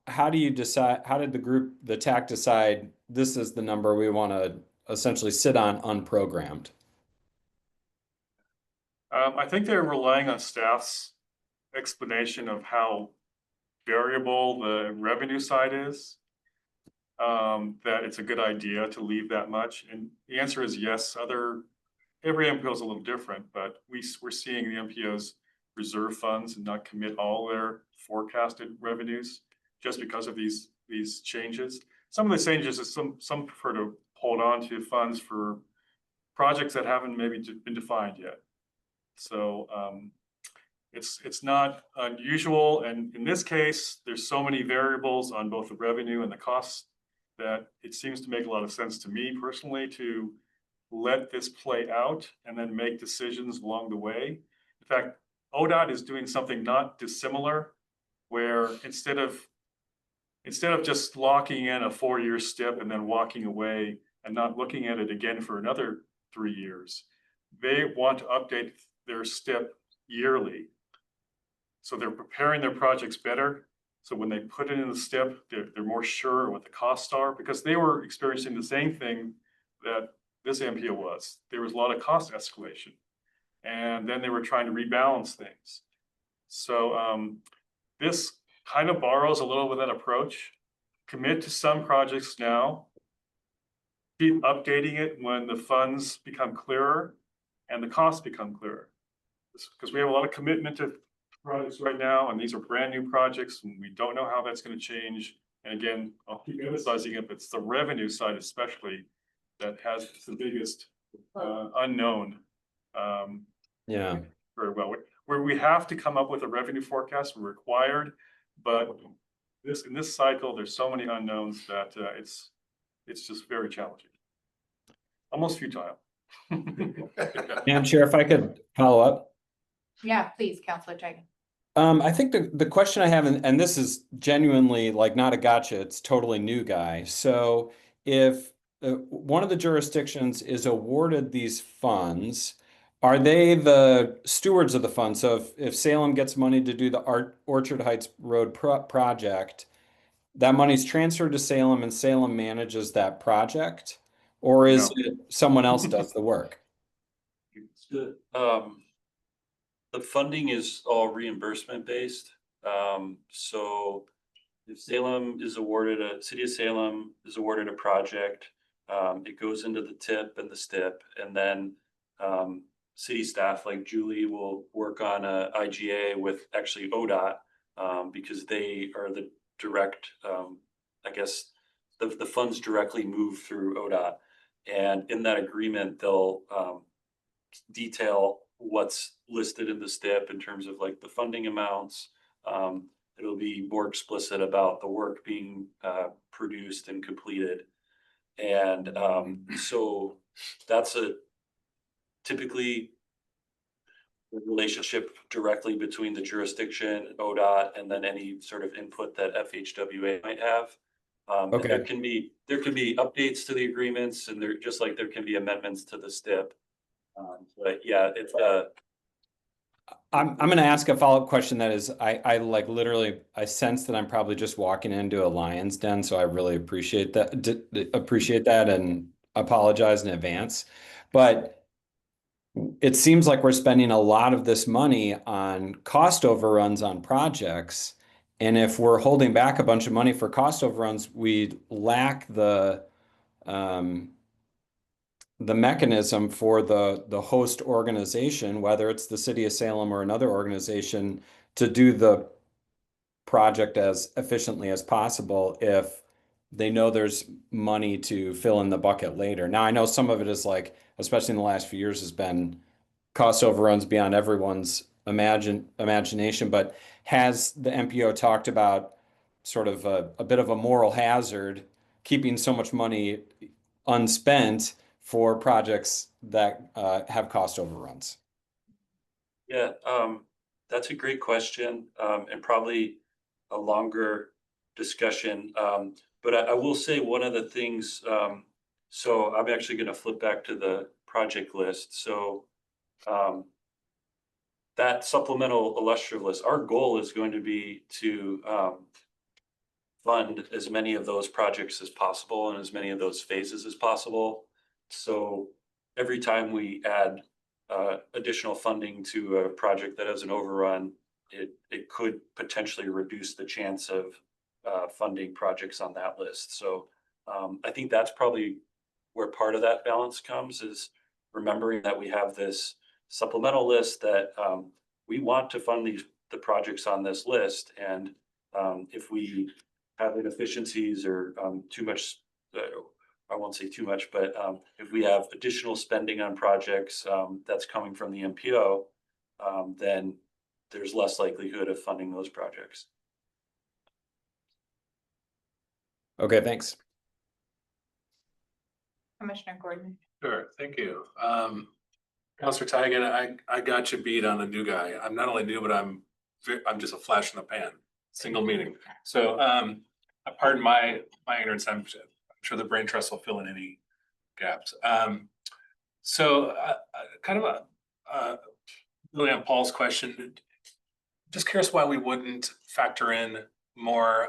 how do you decide, how did the TAC decide this is the number we want to essentially sit on unprogrammed? I think they're relying on staff's explanation of how variable the revenue side is. That it's a good idea to leave that much. And the answer is yes. Every MPO is a little different, but we're seeing the MPOs reserve funds and not commit all their forecasted revenues just because of these changes. Some of the changes is some prefer to hold on to funds for projects that haven't maybe been defined yet. So it's not unusual, and in this case, there's so many variables on both the revenue and the costs that it seems to make a lot of sense to me personally to let this play out and then make decisions along the way. In fact, ODOT is doing something not dissimilar, where instead of instead of just locking in a 4-year step and then walking away and not looking at it again for another 3 years, they want to update their step yearly. So they're preparing their projects better. So when they put it in the step, they're more sure of what the costs are, because they were experiencing the same thing that this MPO was. There was a lot of cost escalation. And then they were trying to rebalance things. So this kind of borrows a little bit of that approach. Commit to some projects now. Keep updating it when the funds become clearer and the costs become clearer. Because we have a lot of commitment to projects right now, and these are brand new projects, and we don't know how that's going to change. And again, I'll keep emphasizing it, but it's the revenue side especially that has the biggest unknown. Yeah. Very well, where we have to come up with a revenue forecast, we're required, but in this cycle, there's so many unknowns that it's just very challenging. Almost futile. Madam Chair, if I could follow up. Yeah, please, Counselor Tigan. I think the question I have, and this is genuinely like not a gotcha, it's totally new guy. So if one of the jurisdictions is awarded these funds, are they the stewards of the fund? So if Salem gets money to do the Orchard Heights Road project, that money's transferred to Salem and Salem manages that project? Or is it someone else does the work? The funding is all reimbursement based. So if Salem is awarded City of Salem is awarded a project, it goes into the TIP and the STIP, and then city staff like Julie will work on a IGA with actually ODOT, because they are the direct, I guess, the funds directly move through ODOT. And in that agreement, they'll detail what's listed in the STIP in terms of like the funding amounts. It'll be more explicit about the work being produced and completed. And so that's typically the relationship directly between the jurisdiction, ODOT, and then any sort of input that FHWA might have. And there can be updates to the agreements, and there just like there can be amendments to the STIP. But yeah, it's I'm going to ask a follow-up question that is, I like literally, I sense that I'm probably just walking into a lion's den, so I really appreciate that and apologize in advance. But it seems like we're spending a lot of this money on cost overruns on projects. And if we're holding back a bunch of money for cost overruns, we lack the mechanism for the host organization, whether it's the City of Salem or another organization, to do the project as efficiently as possible if they know there's money to fill in the bucket later. Now, I know some of it is like, especially in the last few years, has been cost overruns beyond everyone's imagination, but has the MPO talked about sort of a bit of a moral hazard, keeping so much money unspent for projects that have cost overruns? Yeah, that's a great question, and probably a longer discussion. But I will say one of the things, so I'm actually going to flip back to the project list. So that supplemental illustrative list, our goal is going to be to fund as many of those projects as possible and as many of those phases as possible. So every time we add additional funding to a project that has an overrun, it could potentially reduce the chance of funding projects on that list. So I think that's probably where part of that balance comes, is remembering that we have this supplemental list that we want to fund the projects on this list. And if we have inefficiencies or too much, I won't say too much, but if we have additional spending on projects that's coming from the MPO, then there's less likelihood of funding those projects. Okay, thanks. Commissioner Gordon. Sure, thank you. Counselor Tigan, I got you beat on the new guy. I'm not only new, but I'm just a flash in the pan, single meeting. So pardon my ignorance, I'm sure the brain trust will fill in any gaps. So kind of really on Paul's question, just curious why we wouldn't factor in more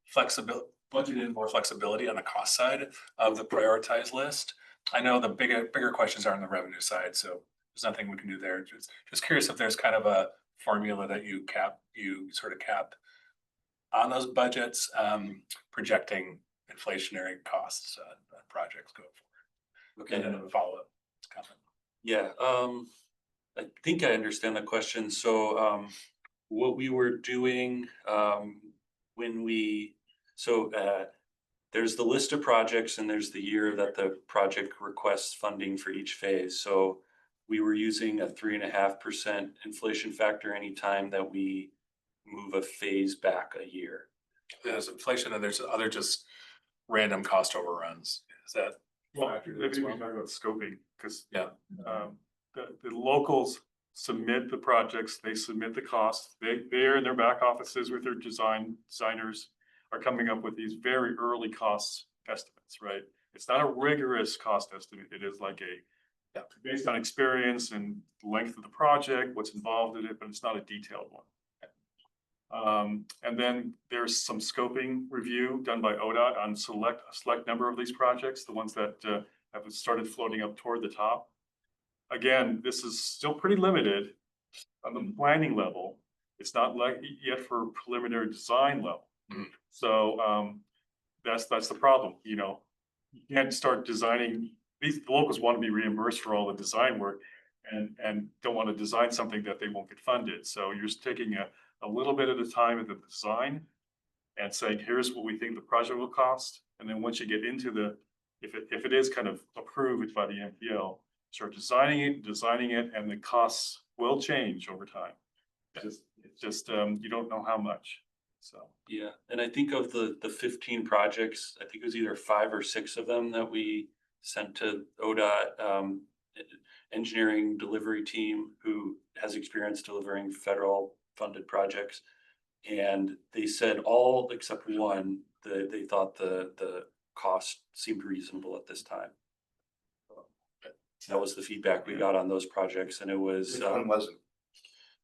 flexibility, budget in more flexibility on the cost side of the prioritized list. I know the bigger questions are on the revenue side, so there's nothing we can do there. Just curious if there's kind of a formula that you sort of cap on those budgets, projecting inflationary costs on projects going forward. And then a follow-up comment. Yeah, I think I understand the question. So, what we were doing, when there's the list of projects and there's the year that the project requests funding for each phase. So we were using a 3.5% inflation factor anytime that we move a phase back a year. There's inflation and there's other just random cost overruns. Is that? Maybe we talk about scoping, because Yeah. The locals submit the projects, they submit the costs, they are in their back offices with their designers are coming up with these very early cost estimates, right? It's not a rigorous cost estimate. It is like based on experience and length of the project, what's involved in it, but it's not a detailed one. And then there's some scoping review done by ODOT on a select number of these projects, the ones that have started floating up toward the top. Again, this is still pretty limited on the planning level. It's not like yet for preliminary design level. So that's the problem. You can't start designing. The locals want to be reimbursed for all the design work and don't want to design something that they won't get funded. So you're just taking a little bit at a time at the design and saying, here's what we think the project will cost. And then once you get into if it is kind of approved by the MPL, start designing it, and the costs will change over time. It's just you don't know how much. So Yeah, and I think of the 15 projects, I think it was either 5 or 6 of them that we sent to ODOT engineering delivery team who has experience delivering federal funded projects. And they said all except one, they thought the cost seemed reasonable at this time. That was the feedback we got on those projects, and it was. Which one was it?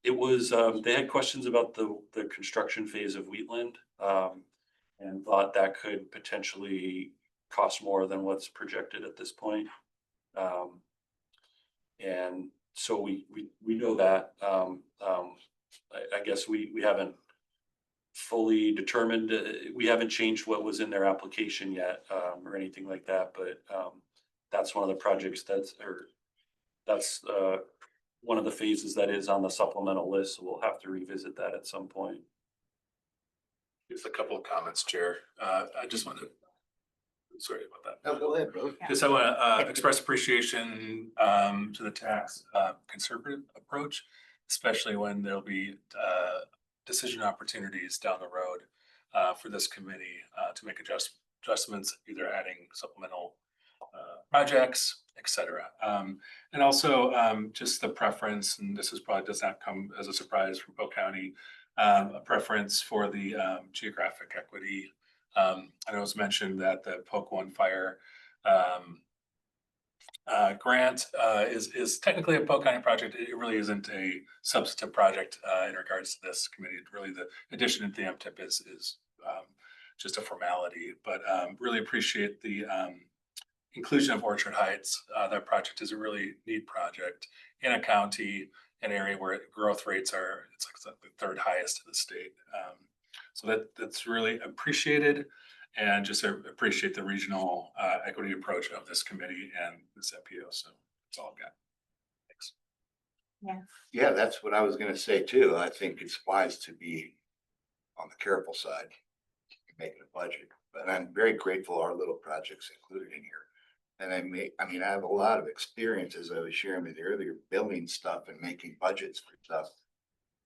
It was, they had questions about the construction phase of Wheatland, and thought that could potentially cost more than what's projected at this point. And so we know that, I guess we haven't fully determined, we haven't changed what was in their application yet, or anything like that, but, that's one of the projects that's one of the phases that is on the supplemental list, so we'll have to revisit that at some point. Just a couple of comments, Chair. I just wanted, sorry about that. No, go ahead, bro. Just I want to express appreciation to the tax conservative approach, especially when there'll be decision opportunities down the road for this committee to make adjustments, either adding supplemental projects, et cetera. And also just the preference, and this does not come as a surprise from Polk County, a preference for the geographic equity. I know it was mentioned that the Polk One Fire grant is technically a Polk County project. It really isn't a substantive project in regards to this committee. Really, the addition to the MTIP is just a formality, but really appreciate the inclusion of Orchard Heights. That project is a really neat project in a county, an area where growth rates it's like the 3rd highest in the state. So that's really appreciated, and just appreciate the regional equity approach of this committee and this MPO. So that's all I've got. Thanks. Yeah, that's what I was gonna say too. I think it's wise to be on the careful side, making a budget, but I'm very grateful our little project's included in here. And I have a lot of experience, as I was sharing with you earlier, building stuff and making budgets for stuff.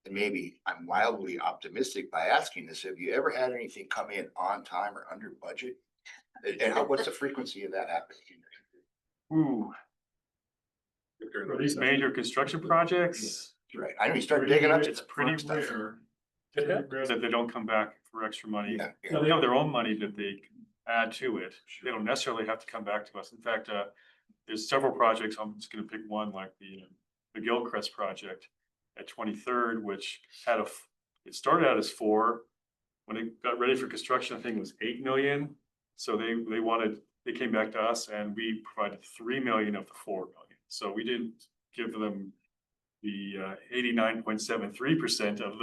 And maybe I'm wildly optimistic by asking this. Have you ever had anything come in on time or under budget? And what's the frequency of that happening? ooh, for these major construction projects, Right. I know you start digging up. it's pretty rare. That they don't come back for extra money. Yeah, You know, they have their own money that they can add to it. They don't necessarily have to come back to us. In fact, there's several projects. I'm just gonna pick one, like the Gilcrest project at 23rd, which had it started out as 4. When it got ready for construction, I think it was 8 million. So they came back to us and we provided 3 million of the 4 million. So we didn't give them the 89.73% of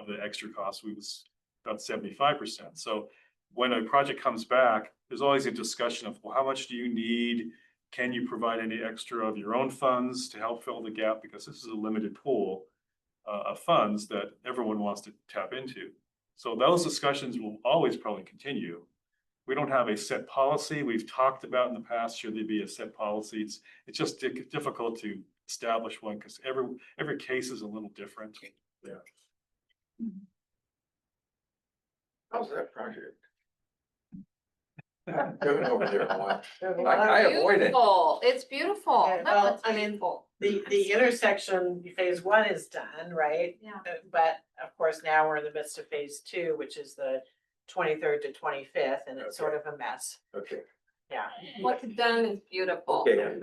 the extra cost. We was about 75%. So when a project comes back, there's always a discussion of, well, how much do you need? Can you provide any extra of your own funds to help fill the gap? Because this is a limited pool of funds that everyone wants to tap into. So those discussions will always probably continue. We don't have a set policy. We've talked about in the past, should there be a set policy? It's just difficult to establish one because every case is a little different. Yeah. How's that project? Going over there a lot. I avoid it. Beautiful. It's beautiful. Yeah, No, well, it's I mean, beautiful. The intersection, phase 1 is done, right? Yeah. But of course, now we're in the midst of phase 2, which is the 23rd to 25th, and it's sort of a mess. Okay, Yeah. What's done is beautiful. okay.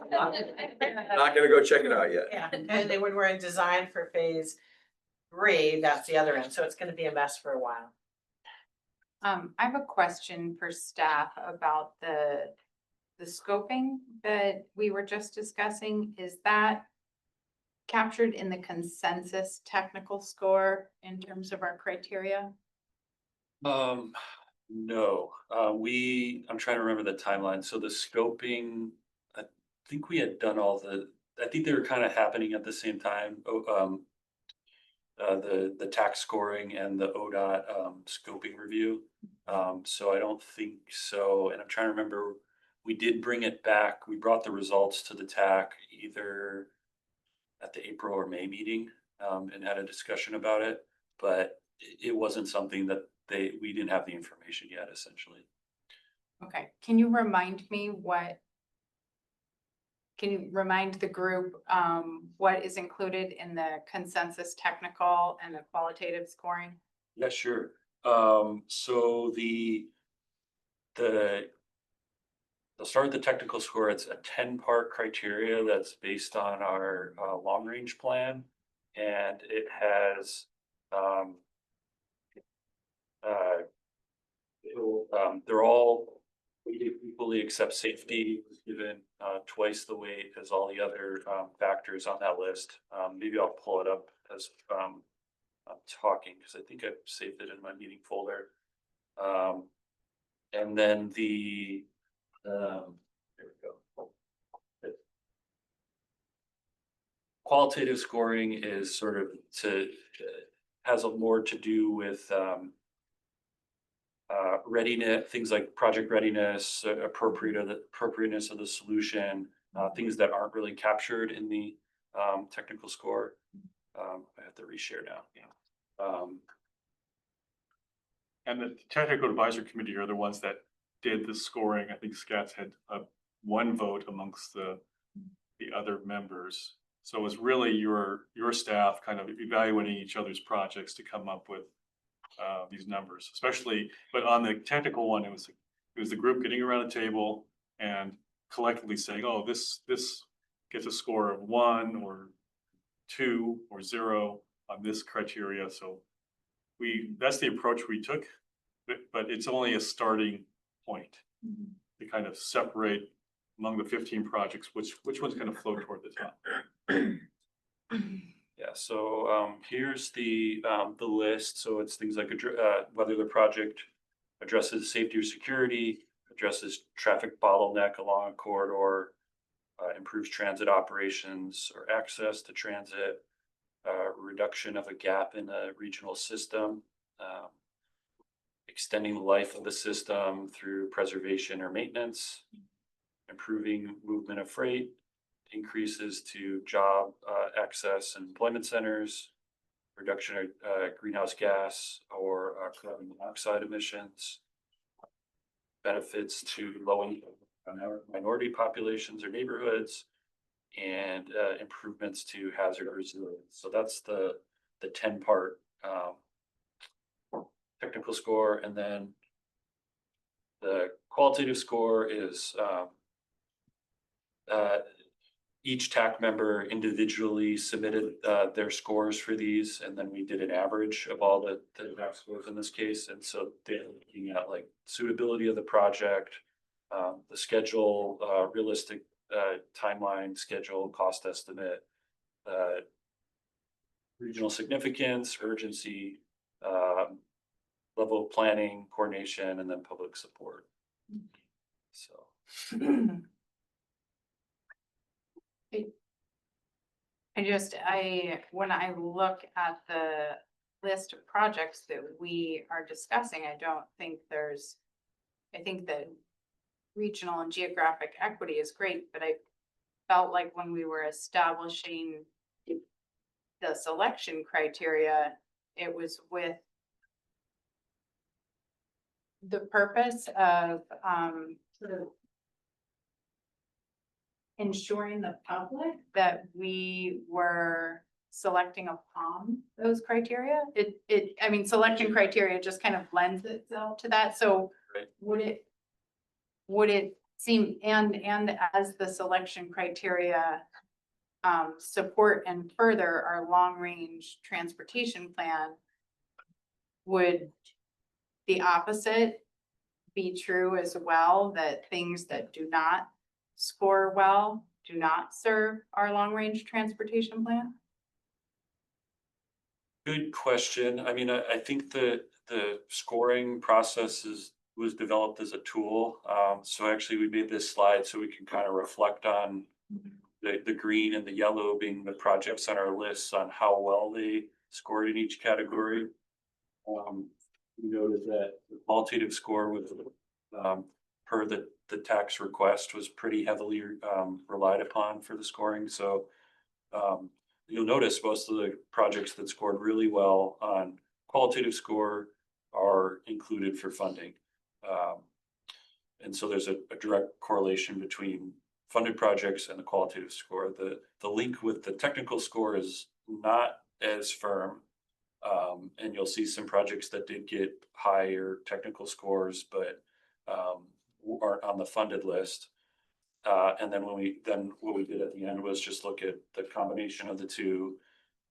Not gonna go check it out yet. Yeah, and then when we're in design for phase 3, that's the other end, so it's gonna be a mess for a while. I have a question for staff about the scoping that we were just discussing. Is that captured in the consensus technical score in terms of our criteria? No, I'm trying to remember the timeline. So the scoping, I think we had done I think they were kind of happening at the same time. The tax scoring and the ODOT scoping review. So I don't think so. And I'm trying to remember, we did bring it back. We brought the results to the TAC either at the April or May meeting and had a discussion about it. But it wasn't something that we didn't have the information yet, essentially. Okay, can you remind the group what is included in the consensus technical and the qualitative scoring? Yeah, sure. So I'll start with the technical score. It's a 10-part criteria that's based on our long range plan, and it has they're all weighted equally except safety was given twice the weight as all the other factors on that list. Maybe I'll pull it up as I'm talking because I think I've saved it in my meeting folder. And then there we go. Qualitative scoring is sort of has more to do with readiness, things like project readiness, appropriateness of the solution, things that aren't really captured in the technical score. I have to reshare now. And the technical advisory committee are the ones that did the scoring. I think SKATS had one vote amongst the other members. So it was really your staff kind of evaluating each other's projects to come up with these numbers, especially, but on the technical one, it was the group getting around the table and collectively saying, oh, this gets a score of 1 or 2 or 0 on this criteria. So that's the approach we took, but it's only a starting point to kind of separate among the 15 projects, which one's going to flow toward the top. Yeah, so here's the list. So it's things like whether the project addresses safety or security, addresses traffic bottleneck along a corridor, improves transit operations or access to transit, reduction of a gap in a regional system, extending the life of the system through preservation or maintenance, improving movement of freight, increases to job access and employment centers, reduction of greenhouse gas or carbon monoxide emissions, benefits to low-income minority populations or neighborhoods, and improvements to hazard resilience. So that's the 10-part technical score, and then the qualitative score is each TAC member individually submitted their scores for these, and then we did an average of all the TAC scores in this case. And so they're looking at like suitability of the project, the schedule, realistic timeline, schedule, cost estimate, regional significance, urgency, level of planning, coordination, and then public support. So. When I look at the list of projects that we are discussing, I think that regional and geographic equity is great, but I felt like when we were establishing the selection criteria, it was with the purpose of, sort of ensuring the public that we were selecting upon those criteria. I mean, selection criteria just kind of lends itself to that. So Right. would it seem, and as the selection criteria support and further our long-range transportation plan, would the opposite be true as well, that things that do not score well do not serve our long-range transportation plan? Good question. I mean, I think the scoring process was developed as a tool. So actually we made this slide so we can kind of reflect on the green and the yellow being the projects on our lists on how well they scored in each category. We noted that the qualitative score was, per the tax request, was pretty heavily relied upon for the scoring. So you'll notice most of the projects that scored really well on qualitative score are included for funding. And so there's a direct correlation between funded projects and the qualitative score. The link with the technical score is not as firm. And you'll see some projects that did get higher technical scores, but aren't on the funded list. And then what we did at the end was just look at the combination of the two.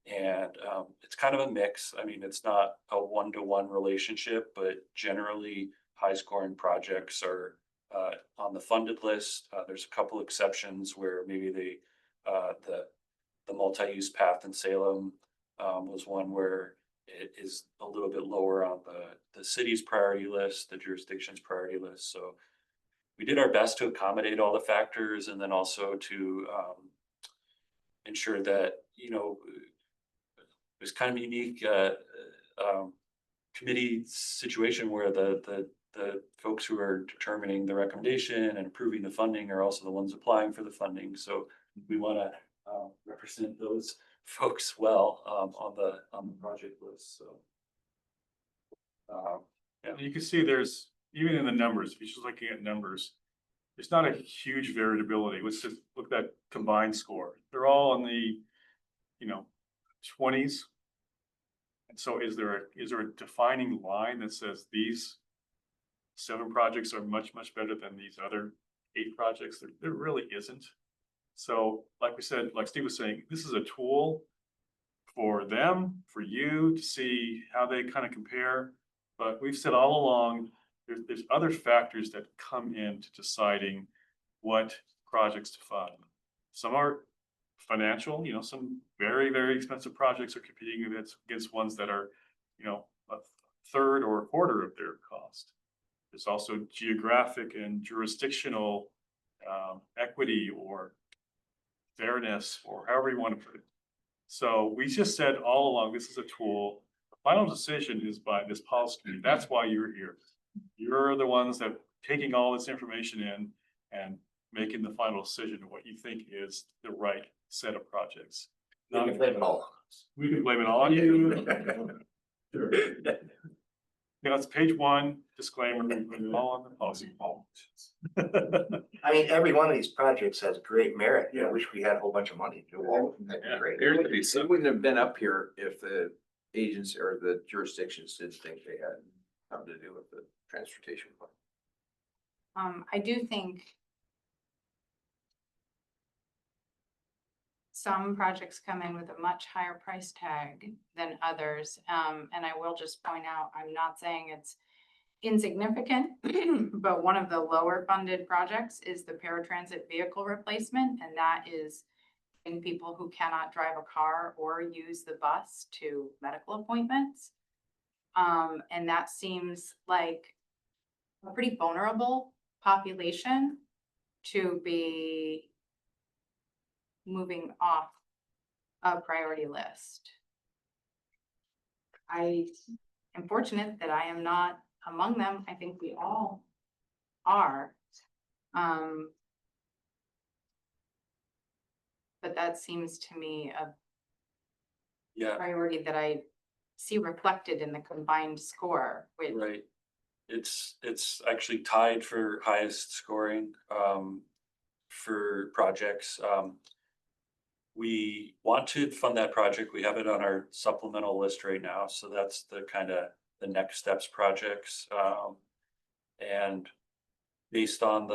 And it's kind of a mix. I mean, it's not a one-to-one relationship, but generally high scoring projects are on the funded list. There's a couple exceptions where maybe the multi-use path in Salem was one where it is a little bit lower on the city's priority list, the jurisdiction's priority list. So we did our best to accommodate all the factors, and then also to ensure that, you know, it was kind of a unique committee situation where the folks who are determining the recommendation and approving the funding are also the ones applying for the funding. So we want to represent those folks well on the project list. So Yeah, you can see there's, even in the numbers, if you're just looking at numbers, there's not a huge variability. Let's just look at that combined score. They're all in the, 20s. And so is there a defining line that says these 7 projects are much, much better than these other 8 projects? There really isn't. So like we said, like Steve was saying, this is a tool for them, for you to see how they kind of compare. But we've said all along, there's other factors that come into deciding what projects to fund. Some are financial, some very, very expensive projects are competing against ones that are, a third or a quarter of their cost. There's also geographic and jurisdictional equity or fairness, or however you want to put it. So we just said all along, this is a tool. The final decision is by this policy committee. That's why you're here. You're the ones that taking all this information in and making the final decision of what you think is the right set of projects. We can blame it all on us. We can blame it all on you. Sure. It's page 1, disclaimer, we put it all on the policy. I mean, every one of these projects has great merit. I wish we had a whole bunch of money to do all of them. That'd be great. It wouldn't have been up here if the agents or the jurisdictions didn't think they had something to do with the transportation fund. I do think some projects come in with a much higher price tag than others. And I will just point out, I'm not saying it's insignificant, but one of the lower funded projects is the paratransit vehicle replacement, and that is in people who cannot drive a car or use the bus to medical appointments. And that seems like a pretty vulnerable population to be moving off a priority list. I am fortunate that I am not among them. I think we all are. But that seems to me a Yeah, priority that I see reflected in the combined score, which right. It's actually tied for highest scoring, for projects. We want to fund that project. We have it on our supplemental list right now, so that's the kind of the next steps projects. And based on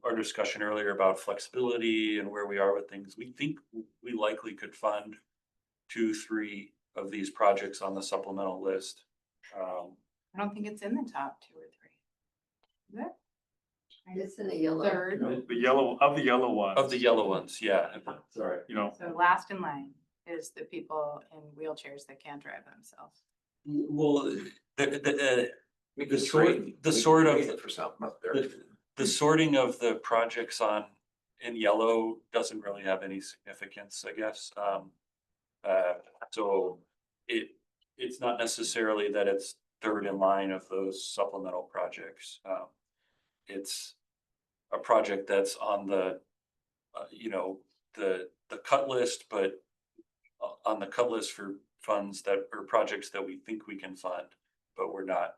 our discussion earlier about flexibility and where we are with things, we think we likely could fund 2-3 of these projects on the supplemental list. I don't think it's in the top 2 or 3. Is it? It's in the yellow. Third, The yellow, of the yellow ones. Of the yellow ones, yeah, sorry. You know, so last in line is the people in wheelchairs that can't drive themselves. Well, We The could sort- trade- the we could sort of- trade it For something up there. the sorting of the projects in yellow doesn't really have any significance, I guess. So it's not necessarily that it's third in line of those supplemental projects. It's a project that's on the, the cut list, but on the cut list for funds that, or projects that we think we can fund, but we're not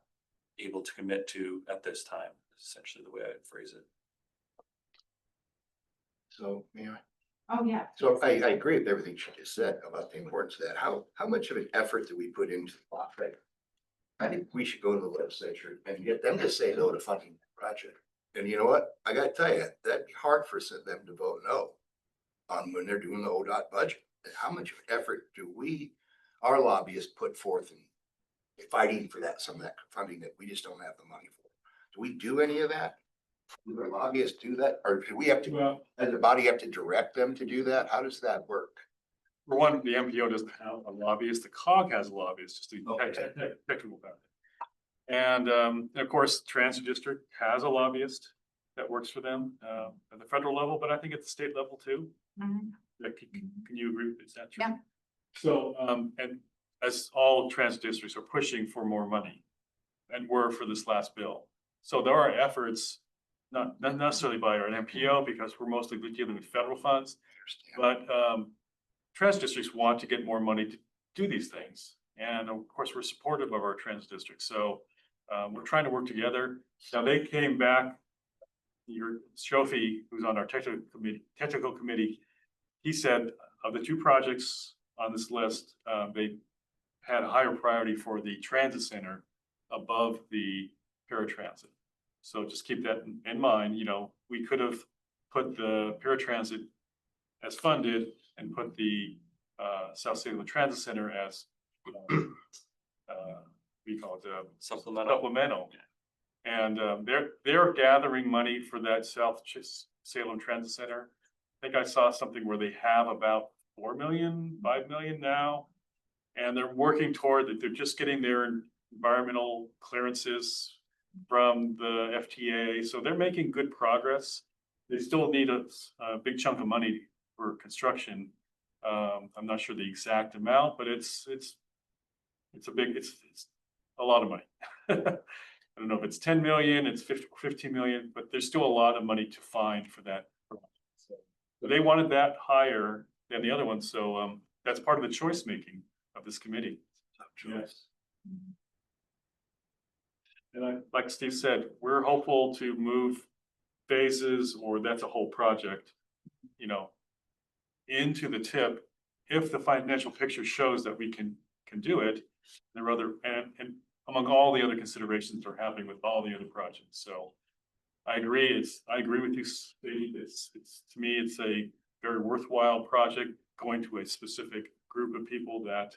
able to commit to at this time, is essentially the way I'd phrase it. So, yeah, Oh, yeah. so I agree with everything she just said about the importance of that. How much of an effort do we put into the law? I think we should go to the legislature and get them to say no to funding the project. And you know what? I gotta tell you, that'd be hard for them to vote no on when they're doing the ODOT budget. And how much effort do our lobbyists put forth in fighting for some of that funding that we just don't have the money for? Do we do any of that? Do our lobbyists do that? Or do we have to, well, as a body, have to direct them to do that? How does that work? for one, the MPO doesn't have a lobbyist, the COG has a lobbyist, just to be Okay. technical about it. And of course, Transit District has a lobbyist that works for them at the federal level, but I think at the state level too. Mhm. Like, can you agree with, is that true? Yeah. So, and as all transit districts are pushing for more money and were for this last bill. So there are efforts, not necessarily by our MPO, because we're mostly dealing with federal funds, but transit districts want to get more money to do these things. And of course, we're supportive of our transit districts. So we're trying to work together. Now they came back, your Shofi, who's on our technical committee, he said of the 2 projects on this list, they had a higher priority for the transit center above the paratransit. So just keep that in mind. We could have put the paratransit as funded and put the South Salem Transit Center as we call it supplemental. And they're gathering money for that South Salem Transit Center. I think I saw something where they have about 4 million, 5 million now. And they're working toward that. They're just getting their environmental clearances from the FTA. So they're making good progress. They still need a big chunk of money for construction. I'm not sure the exact amount, but it's a lot of money. I don't know if it's 10 million, it's 15 million, but there's still a lot of money to find for that. So they wanted that higher than the other one. So that's part of the choice making of this committee. Yes. And like Steve said, we're hopeful to move phases, or that's a whole project, into the tip if the financial picture shows that we can do it. There are other, and among all the other considerations that are happening with all the other projects, so. I agree with you, Sadie. To me, it's a very worthwhile project going to a specific group of people that,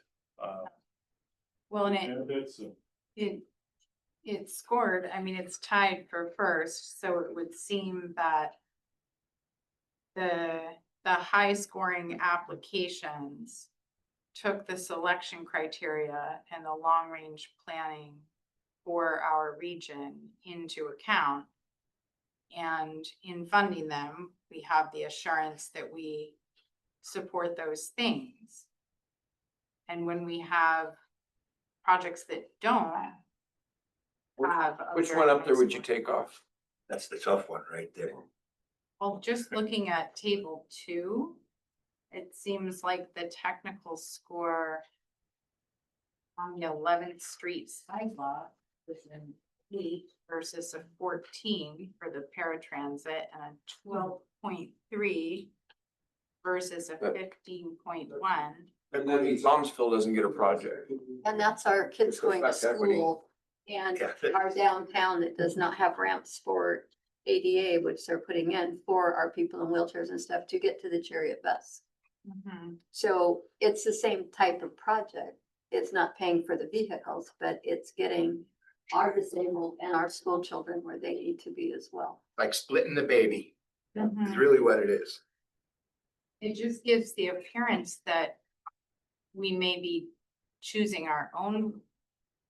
Well, and benefits. So it scored, I mean, it's tied for first, so it would seem that the high scoring applications took the selection criteria and the long range planning for our region into account. And in funding them, we have the assurance that we support those things. And when we have projects that don't have. a Which very one up there high would you score- take off? That's the tough one right there. Well, just looking at table 2, it seems like the technical score on the 11th Street sidewalk was an 8 versus a 14 for the paratransit and a 12.3 versus a 15.1. And then Thomasville doesn't get a project. And that's our kids This goes going to back to equity. school. And Yeah. our downtown that does not have ramps for ADA, which they're putting in for our people in wheelchairs and stuff to get to the Chariot bus. So it's the same type of project. It's not paying for the vehicles, but it's getting our disabled and our school children where they need to be as well. Like splitting the baby Mhm. is really what it is. It just gives the appearance that we may be choosing our own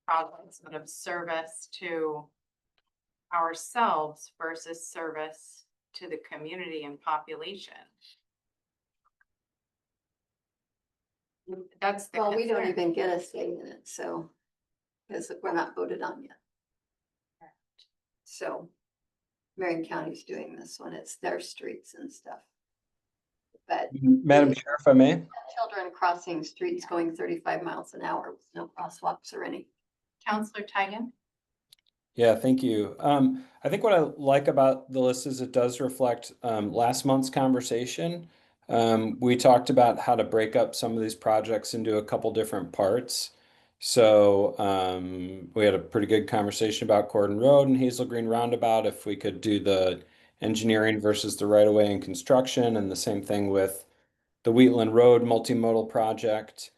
projects out of service to ourselves versus service to the community and population. That's the Well, we don't concern. even get a say in it, so, because we're not voted on yet. So Marion County's doing this one. It's their streets and stuff. But Madam Chair, if I may. children crossing streets going 35 miles an hour with no crosswalks or any. Counselor Tigan? Yeah, thank you. I think what I like about the list is it does reflect last month's conversation. We talked about how to break up some of these projects into a couple different parts. So we had a pretty good conversation about Cordon Road and Hazel Green Roundabout, if we could do the engineering versus the right of way and construction, and the same thing with the Wheatland Road multimodal project.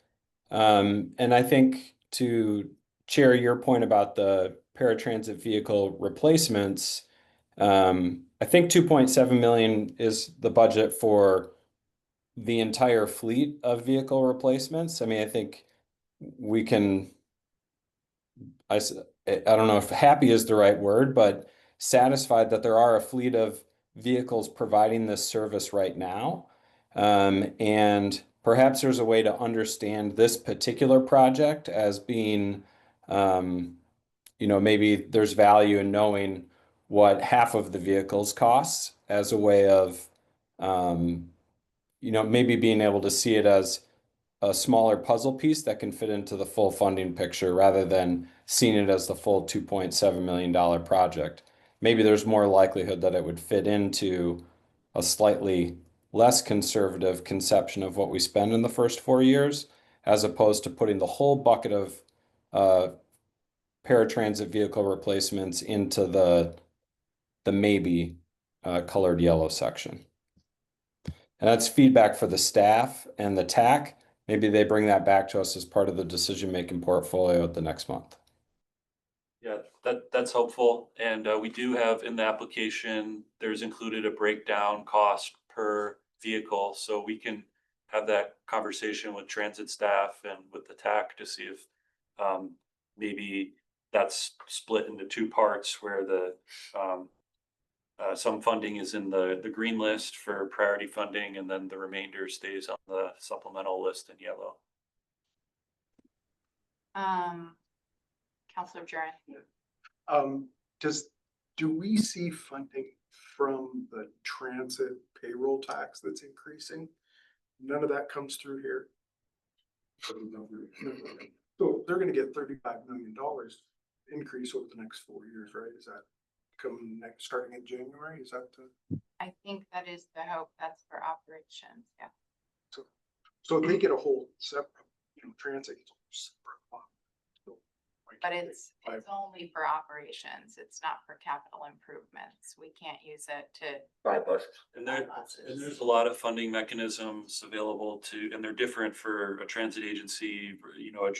And I think to Chair, your point about the paratransit vehicle replacements, I think 2.7 million is the budget for the entire fleet of vehicle replacements. I mean, I think we can, I don't know if happy is the right word, but satisfied that there are a fleet of vehicles providing this service right now. And perhaps there's a way to understand this particular project as being, maybe there's value in knowing what half of the vehicles costs as a way of, maybe being able to see it as a smaller puzzle piece that can fit into the full funding picture rather than seeing it as the full $2.7 million project. Maybe there's more likelihood that it would fit into a slightly less conservative conception of what we spend in the first 4 years, as opposed to putting the whole bucket of paratransit vehicle replacements into the maybe colored yellow section. And that's feedback for the staff and the TAC. Maybe they bring that back to us as part of the decision-making portfolio at the next month. Yeah, that's helpful. And we do have in the application, there's included a breakdown cost per vehicle. So we can have that conversation with transit staff and with the TAC to see if maybe that's split into 2 parts where the some funding is in the green list for priority funding, and then the remainder stays on the supplemental list in yellow. Counselor Jaren? Do we see funding from the transit payroll tax that's increasing? None of that comes through here. So they're gonna get $35 million increase over the next 4 years, right? Is that coming starting in January? Is that the? I think that is the hope. That's for operations, yeah. So they get a whole separate, transit gets a whole separate fund. So, right But it's only for operations. It's not for capital improvements. We can't use it to. 5 buses. And there's a lot of funding mechanisms available to, and they're different for a transit agency, you know,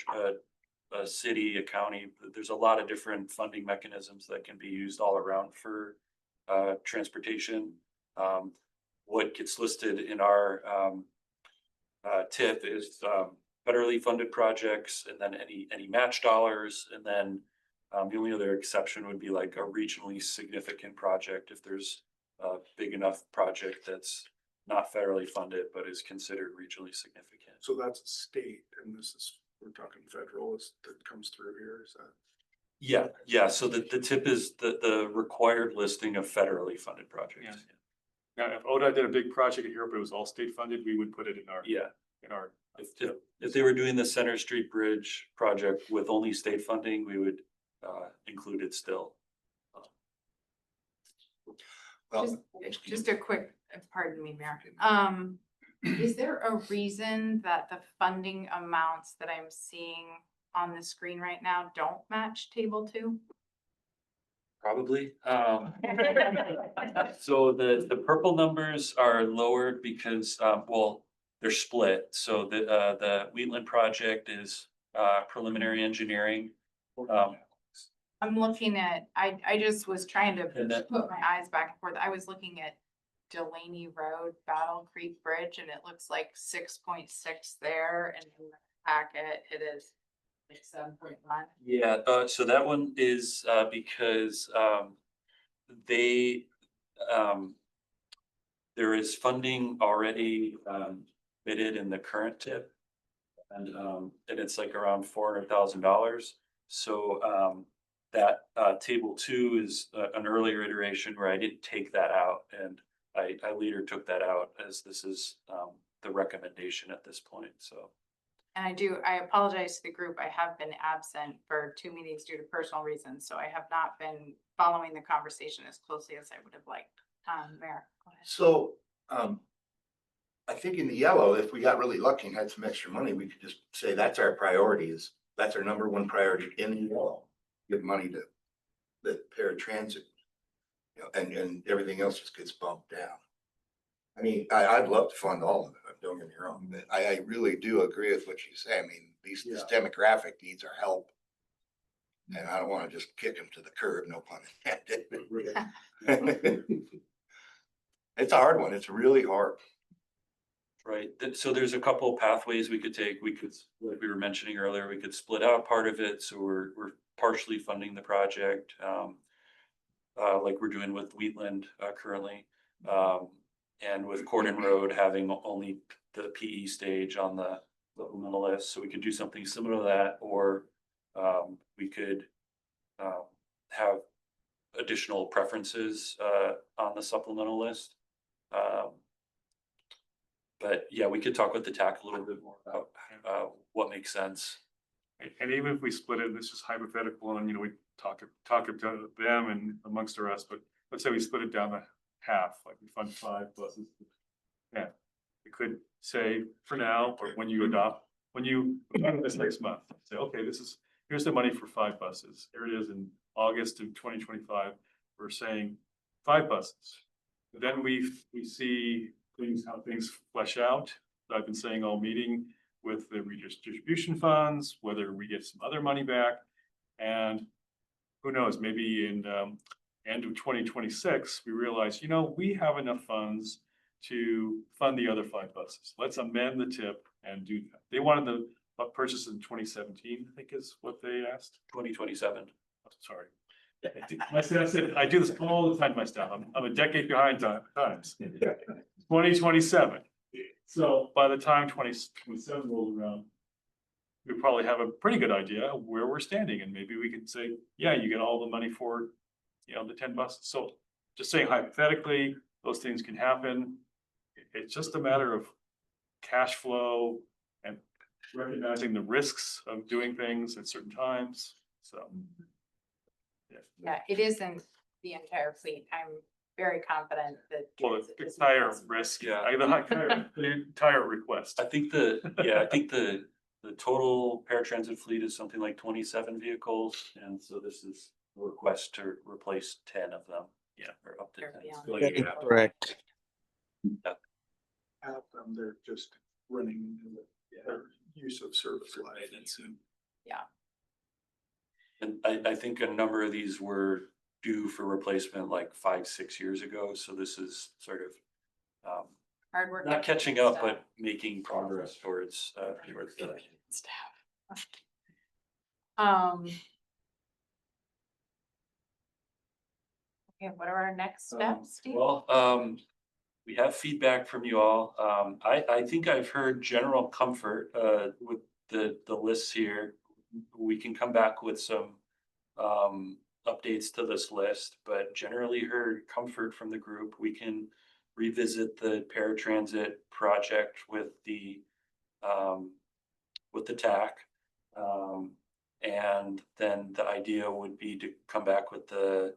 a city, a county. There's a lot of different funding mechanisms that can be used all around for transportation. What gets listed in our TIP is federally funded projects, and then any match dollars, and then the only other exception would be like a regionally significant project if there's a big enough project that's not federally funded but is considered regionally significant. So that's state, and this is, we're talking federal, that comes through here, is that? Yeah. So the TIP is the required listing of federally funded projects. Yeah. Now, if ODOT did a big project here, but it was all state funded, we would put it in our. Yeah. In our. If they were doing the Center Street Bridge project with only state funding, we would include it still. Well, Just a quick, pardon me, Mayor. Is there a reason that the funding amounts that I'm seeing on the screen right now don't match table 2? Probably. So the purple numbers are lowered because, well, they're split. So the Wheatland project is preliminary engineering. I'm looking at, I just was trying to And that- put my eyes back and forth. I was looking at Delaney Road, Battle Creek Bridge, and it looks like 6.6 there, and in the packet, it is like 7.1. Yeah, so that one is because they there is funding already bid in the current TIP. And it's like around $400,000. So that table 2 is an earlier iteration where I didn't take that out, and I later took that out as this is the recommendation at this point. So. And I apologize to the group. I have been absent for 2 meetings due to personal reasons, so I have not been following the conversation as closely as I would have liked. Mayor, go ahead. So, I think in the yellow, if we got really lucky and had some extra money, we could just say that's our priorities. That's our number 1 priority in the yellow. Give money to the paratransit, you know, and everything else just gets bumped down. I mean, I'd love to fund all of it, don't get me wrong, but I really do agree with what you say. I mean, this demographic needs our help. And I don't want to just kick them to the curb, no pun intended. It's a hard one. It's really hard. Right, so there's a couple of pathways we could take. We could, like we were mentioning earlier, we could split out part of it, so we're partially funding the project, like we're doing with Wheatland currently, and with Cordon Road having only the PE stage on the supplemental list. So we could do something similar to that, or we could have additional preferences on the supplemental list. But yeah, we could talk with the TAC a little bit more about what makes sense. And even if we split it, this is hypothetical, and we talk to them and amongst us, but let's say we split it down to half, like we fund 5 buses. Yeah, we could say for now, or when you this next month, say, okay, here's the money for 5 buses. Here it is in August of 2025. We're saying 5 buses. Then we see how things flesh out. I've been saying all meeting with the redistribution funds, whether we get some other money back, and who knows, maybe in end of 2026, we realize, we have enough funds to fund the other 5 buses. Let's amend the TIP and do that. They wanted the purchase in 2017, I think is what they asked. 2027. Oh, sorry. My staff said, I do this all the time, my staff. I'm a decade behind times. 2027. So by the time 2027 rolls around, we probably have a pretty good idea of where we're standing, and maybe we could say, yeah, you get all the money for, the 10 buses. So just saying hypothetically, those things can happen. It's just a matter of cash flow and recognizing the risks of doing things at certain times. So. Yeah, it isn't the entire fleet. I'm very confident that. Well, the entire risk, Yeah. the entire request. I think the total paratransit fleet is something like 27 vehicles, and so this is a request to replace 10 of them. Yeah. Or up to They're 10. beyond. Feel like you have to- Correct. Have them, they're just running into their use of service life. And I think a number of these were due for replacement like 5-6 years ago, so this is sort of Hard work. not catching up, but making progress towards the. Staff. Um. Okay, what are our next steps, Steve? Well, we have feedback from you all. I think I've heard general comfort with the lists here. We can come back with some updates to this list, but generally heard comfort from the group. We can revisit the paratransit project with the TAC. And then the idea would be to come back with the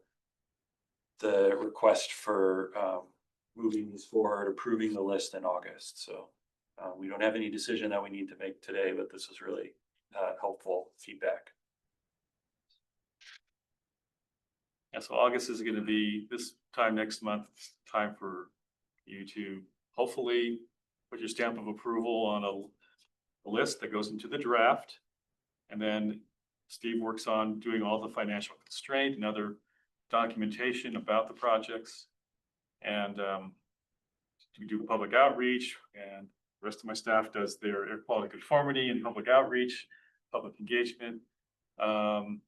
request for moving these forward, approving the list in August. So we don't have any decision that we need to make today, but this is really helpful feedback. Yeah, so August is gonna be this time next month, time for you to hopefully put your stamp of approval on a list that goes into the draft. And then Steve works on doing all the financial constraint and other documentation about the projects. And we do public outreach, and the rest of my staff does their air quality conformity and public outreach, public engagement, and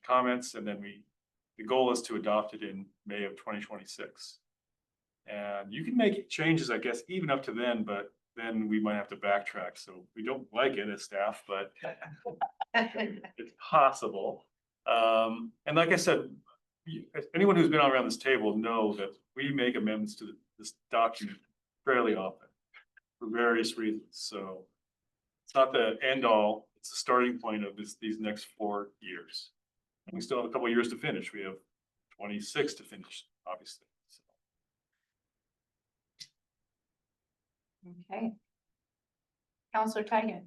comments. And then the goal is to adopt it in May of 2026. And you can make changes, I guess, even up to then, but then we might have to backtrack. So we don't like it as staff, but it's possible. And like I said, anyone who's been around this table know that we make amendments to this document fairly often for various reasons. So it's not the end all, it's the starting point of these next 4 years. And we still have a couple of years to finish. We have 26 to finish, obviously. So. Okay. Counselor Tigan.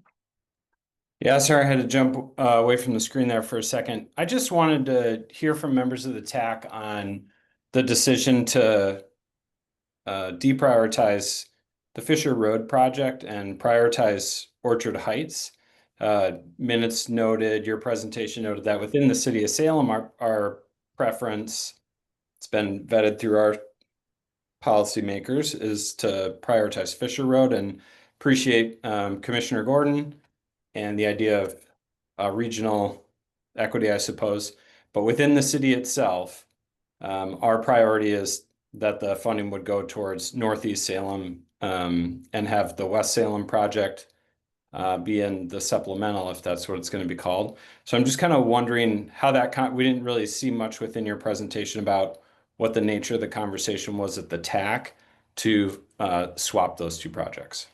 Yeah, sorry, I had to jump away from the screen there for a second. I just wanted to hear from members of the TAC on the decision to deprioritize the Fisher Road project and prioritize Orchard Heights. Minutes noted, your presentation noted that within the city of Salem, our preference, it's been vetted through our policymakers, is to prioritize Fisher Road, and appreciate Commissioner Gordon and the idea of regional equity, I suppose. But within the city itself, our priority is that the funding would go towards Northeast Salem and have the West Salem project be in the supplemental, if that's what it's going to be called. So I'm just kind of wondering how that we didn't really see much within your presentation about what the nature of the conversation was at the TAC to swap those two projects.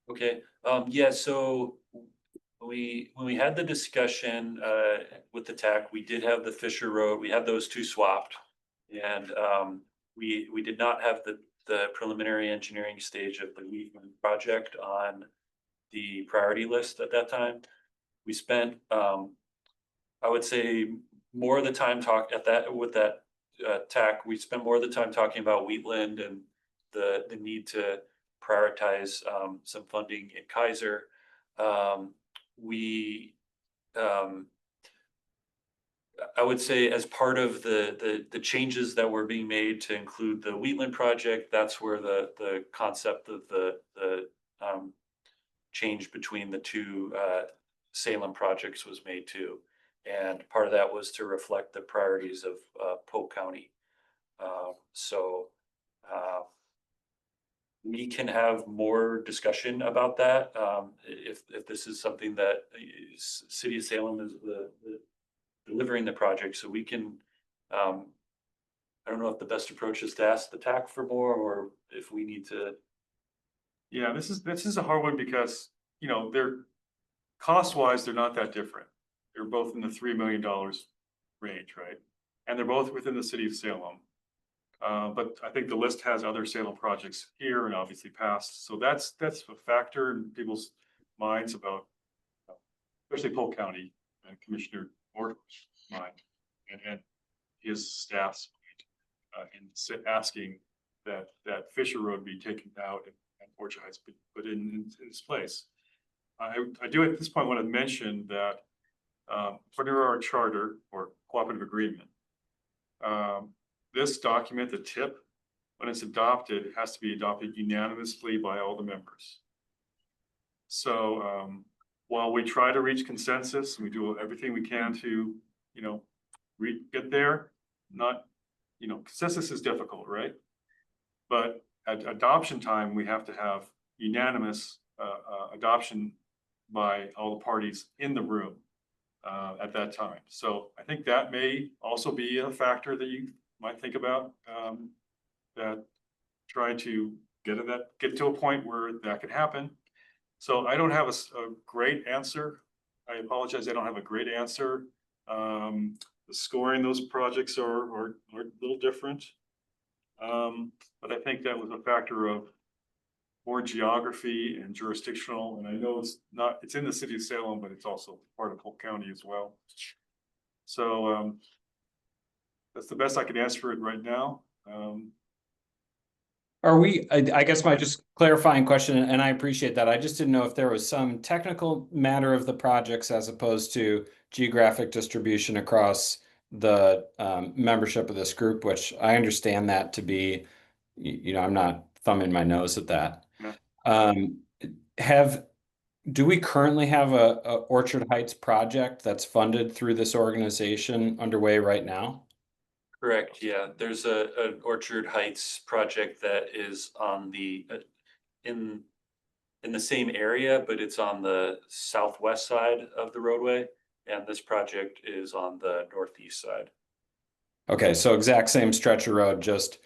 Okay, yeah, so when we had the discussion with the TAC, we did have the Fisher Road, we had those two swapped. And we did not have the preliminary engineering stage of the Wheatland project on the priority list at that time. We spent, I would say, more of the time with that TAC, we spent more of the time talking about Wheatland and the need to prioritize some funding in Keizer. I would say as part of the changes that were being made to include the Wheatland project, that's where the concept of the change between the two Salem projects was made too. And part of that was to reflect the priorities of Polk County. We can have more discussion about that if this is something that City of Salem is the delivering the project, so we can, I don't know if the best approach is to ask the TAC for more, or if we need to. Yeah, this is a hard one because, you know, they're cost-wise, they're not that different. They're both in the $3 million range, right? And they're both within the city of Salem. But I think the list has other Salem projects here and obviously past. So that's a factor in people's minds about, especially Polk County and Commissioner Ort's mind and his staff's mind, asking that Fisher Road be taken out and Orchard Heights be put in its place. I do at this point want to mention that under our charter or cooperative agreement, this document, the TIP, when it's adopted, it has to be adopted unanimously by all the members. So while we try to reach consensus, and we do everything we can to, get there, consensus is difficult, right? But at adoption time, we have to have unanimous adoption by all the parties in the room at that time. So I think that may also be a factor that you might think about, that try to get to a point where that could happen. So I don't have a great answer. I apologize, I don't have a great answer. The scoring, those projects are a little different. But I think that was a factor of more geography and jurisdictional, and I know it's in the city of Salem, but it's also part of Polk County as well. So that's the best I can answer it right now. I guess my just clarifying question, and I appreciate that. I just didn't know if there was some technical matter of the projects as opposed to geographic distribution across the membership of this group, which I understand that to be, I'm not thumbing my nose at that. Yeah. Do we currently have a Orchard Heights project that's funded through this organization underway right now? Correct, yeah. There's an Orchard Heights project that is on the, in the same area, but it's on the southwest side of the roadway. And this project is on the northeast side. Okay, so exact same stretch of road, just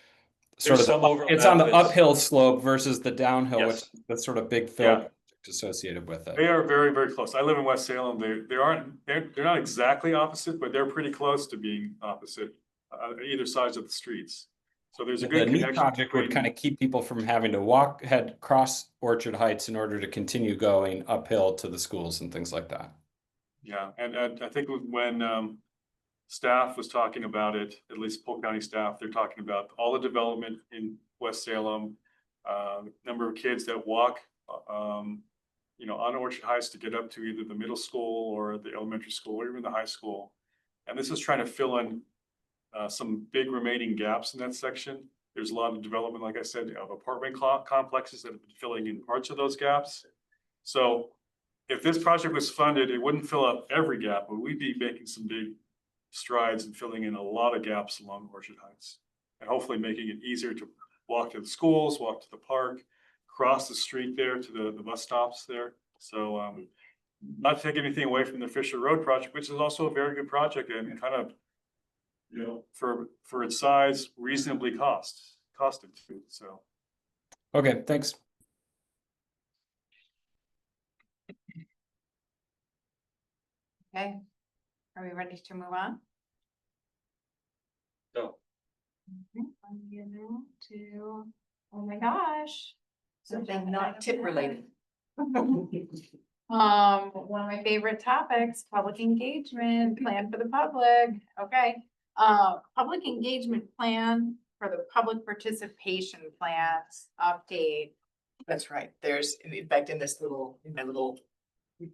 sort There's of, some overlap. it's on the It's- uphill slope versus the downhill, which Yes. that's sort of big fill Yeah. project associated with it. They are very, very close. I live in West Salem. They're not exactly opposite, but they're pretty close to being opposite, either sides of the streets. So there's a The good new connection. project would kind of keep people from having to head across Orchard Heights in order to continue going uphill to the schools and things like that. Yeah, and I think when staff was talking about it, at least Polk County staff, they're talking about all the development in West Salem, number of kids that walk, on Orchard Heights to get up to either the middle school or the elementary school or even the high school. And this is trying to fill in some big remaining gaps in that section. There's a lot of development, like I said, of apartment complexes that have been filling in parts of those gaps. So if this project was funded, it wouldn't fill up every gap, but we'd be making some big strides and filling in a lot of gaps along Orchard Heights. And hopefully making it easier to walk to the schools, walk to the park, cross the street there to the bus stops there. So not to take anything away from the Fisher Road project, which is also a very good project and kind of, for its size, reasonably costed too. So. Okay, thanks. Okay, are we ready to move on? So, I'm getting to, oh my gosh. Something not tip related. One of my favorite topics, public engagement plan for the public. Okay. Public engagement plan for the public participation plans update. That's right. There's, in fact, in my little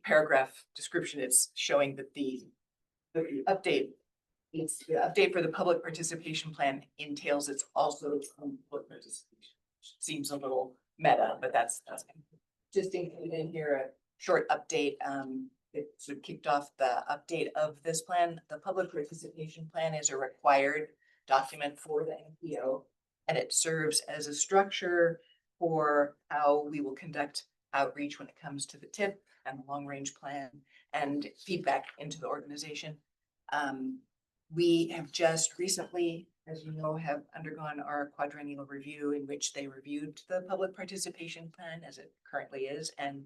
paragraph description, it's showing that the update. It's the update for the public participation plan entails it's also public participation. Seems a little meta, but that's just included in here, a short update. It sort of kicked off the update of this plan. The public participation plan is a required document for the NPO, and it serves as a structure for how we will conduct outreach when it comes to the TIP and the long range plan and feedback into the organization. We have just recently, as you know, have undergone our quadrennial review in which they reviewed the public participation plan as it currently is. And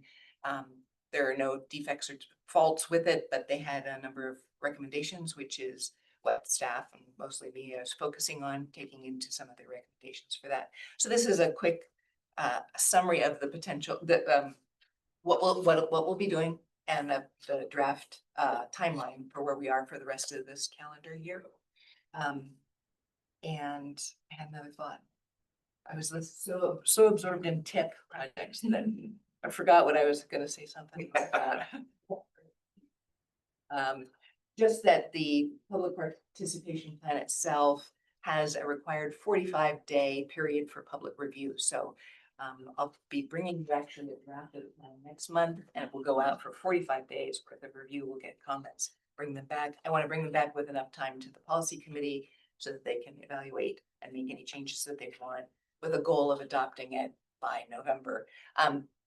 there are no defects or faults with it, but they had a number of recommendations, which is what staff and mostly me is focusing on, taking into some of the recommendations for that. So this is a quick summary of the potential, what we'll be doing and the draft timeline for where we are for the rest of this calendar year. And I had another thought. I was so absorbed in TIP projects that I forgot what I was gonna say something about. Just that the public participation plan itself has a required 45-day period for public review. So I'll be bringing you actually a draft of the plan next month, and it will go out for 45 days for the review. We'll get comments, bring them back. I want to bring them back with enough time to the policy committee so that they can evaluate and make any changes that they want, with a goal of adopting it by November.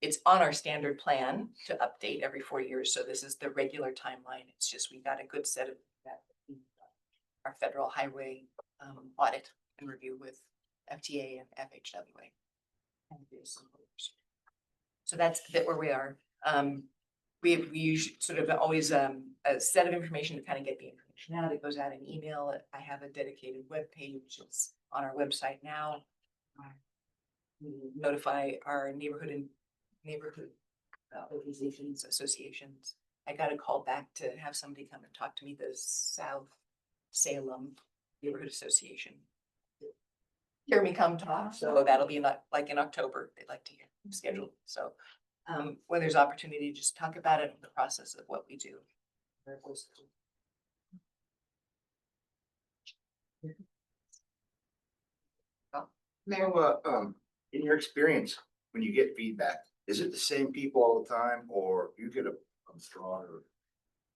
It's on our standard plan to update every 4 years. So this is the regular timeline. It's just, we got a good set of that. Our federal highway audit and review with FTA and FHWA. So that's a bit where we are. We usually sort of always a set of information to kind of get the information out. It goes out in email. I have a dedicated web page. It's on our website now. We notify our neighborhood organizations, associations. I got a call back to have somebody come and talk to me, the South Salem Neighborhood Association. Hear me come talk, so that'll be like in October, they'd like to hear scheduled, so. When there's opportunity, just talk about it in the process of what we do. In your experience, when you get feedback, is it the same people all the time, or you get a stronger?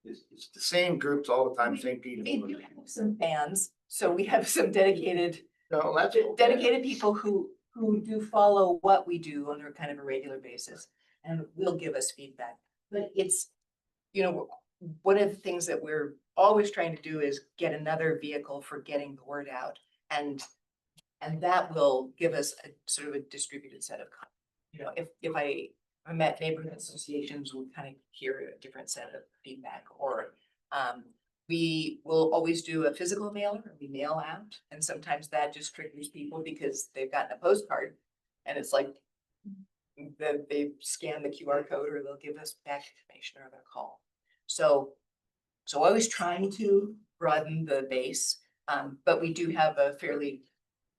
It's the same groups all the time, same people? We do have some fans, so we have some dedicated No, that's. dedicated people who do follow what we do on a kind of a regular basis and will give us feedback. But it's, you know, one of the things that we're always trying to do is get another vehicle for getting the word out. And that will give us a sort of a distributed set of, you know, if I met neighborhood associations, we kind of hear a different set of feedback. Or we will always do a physical mailer, we mail out, and sometimes that just triggers people because they've gotten a postcard and it's like they scan the QR code or they'll give us back information or they'll call. So always trying to broaden the base, but we do have a fairly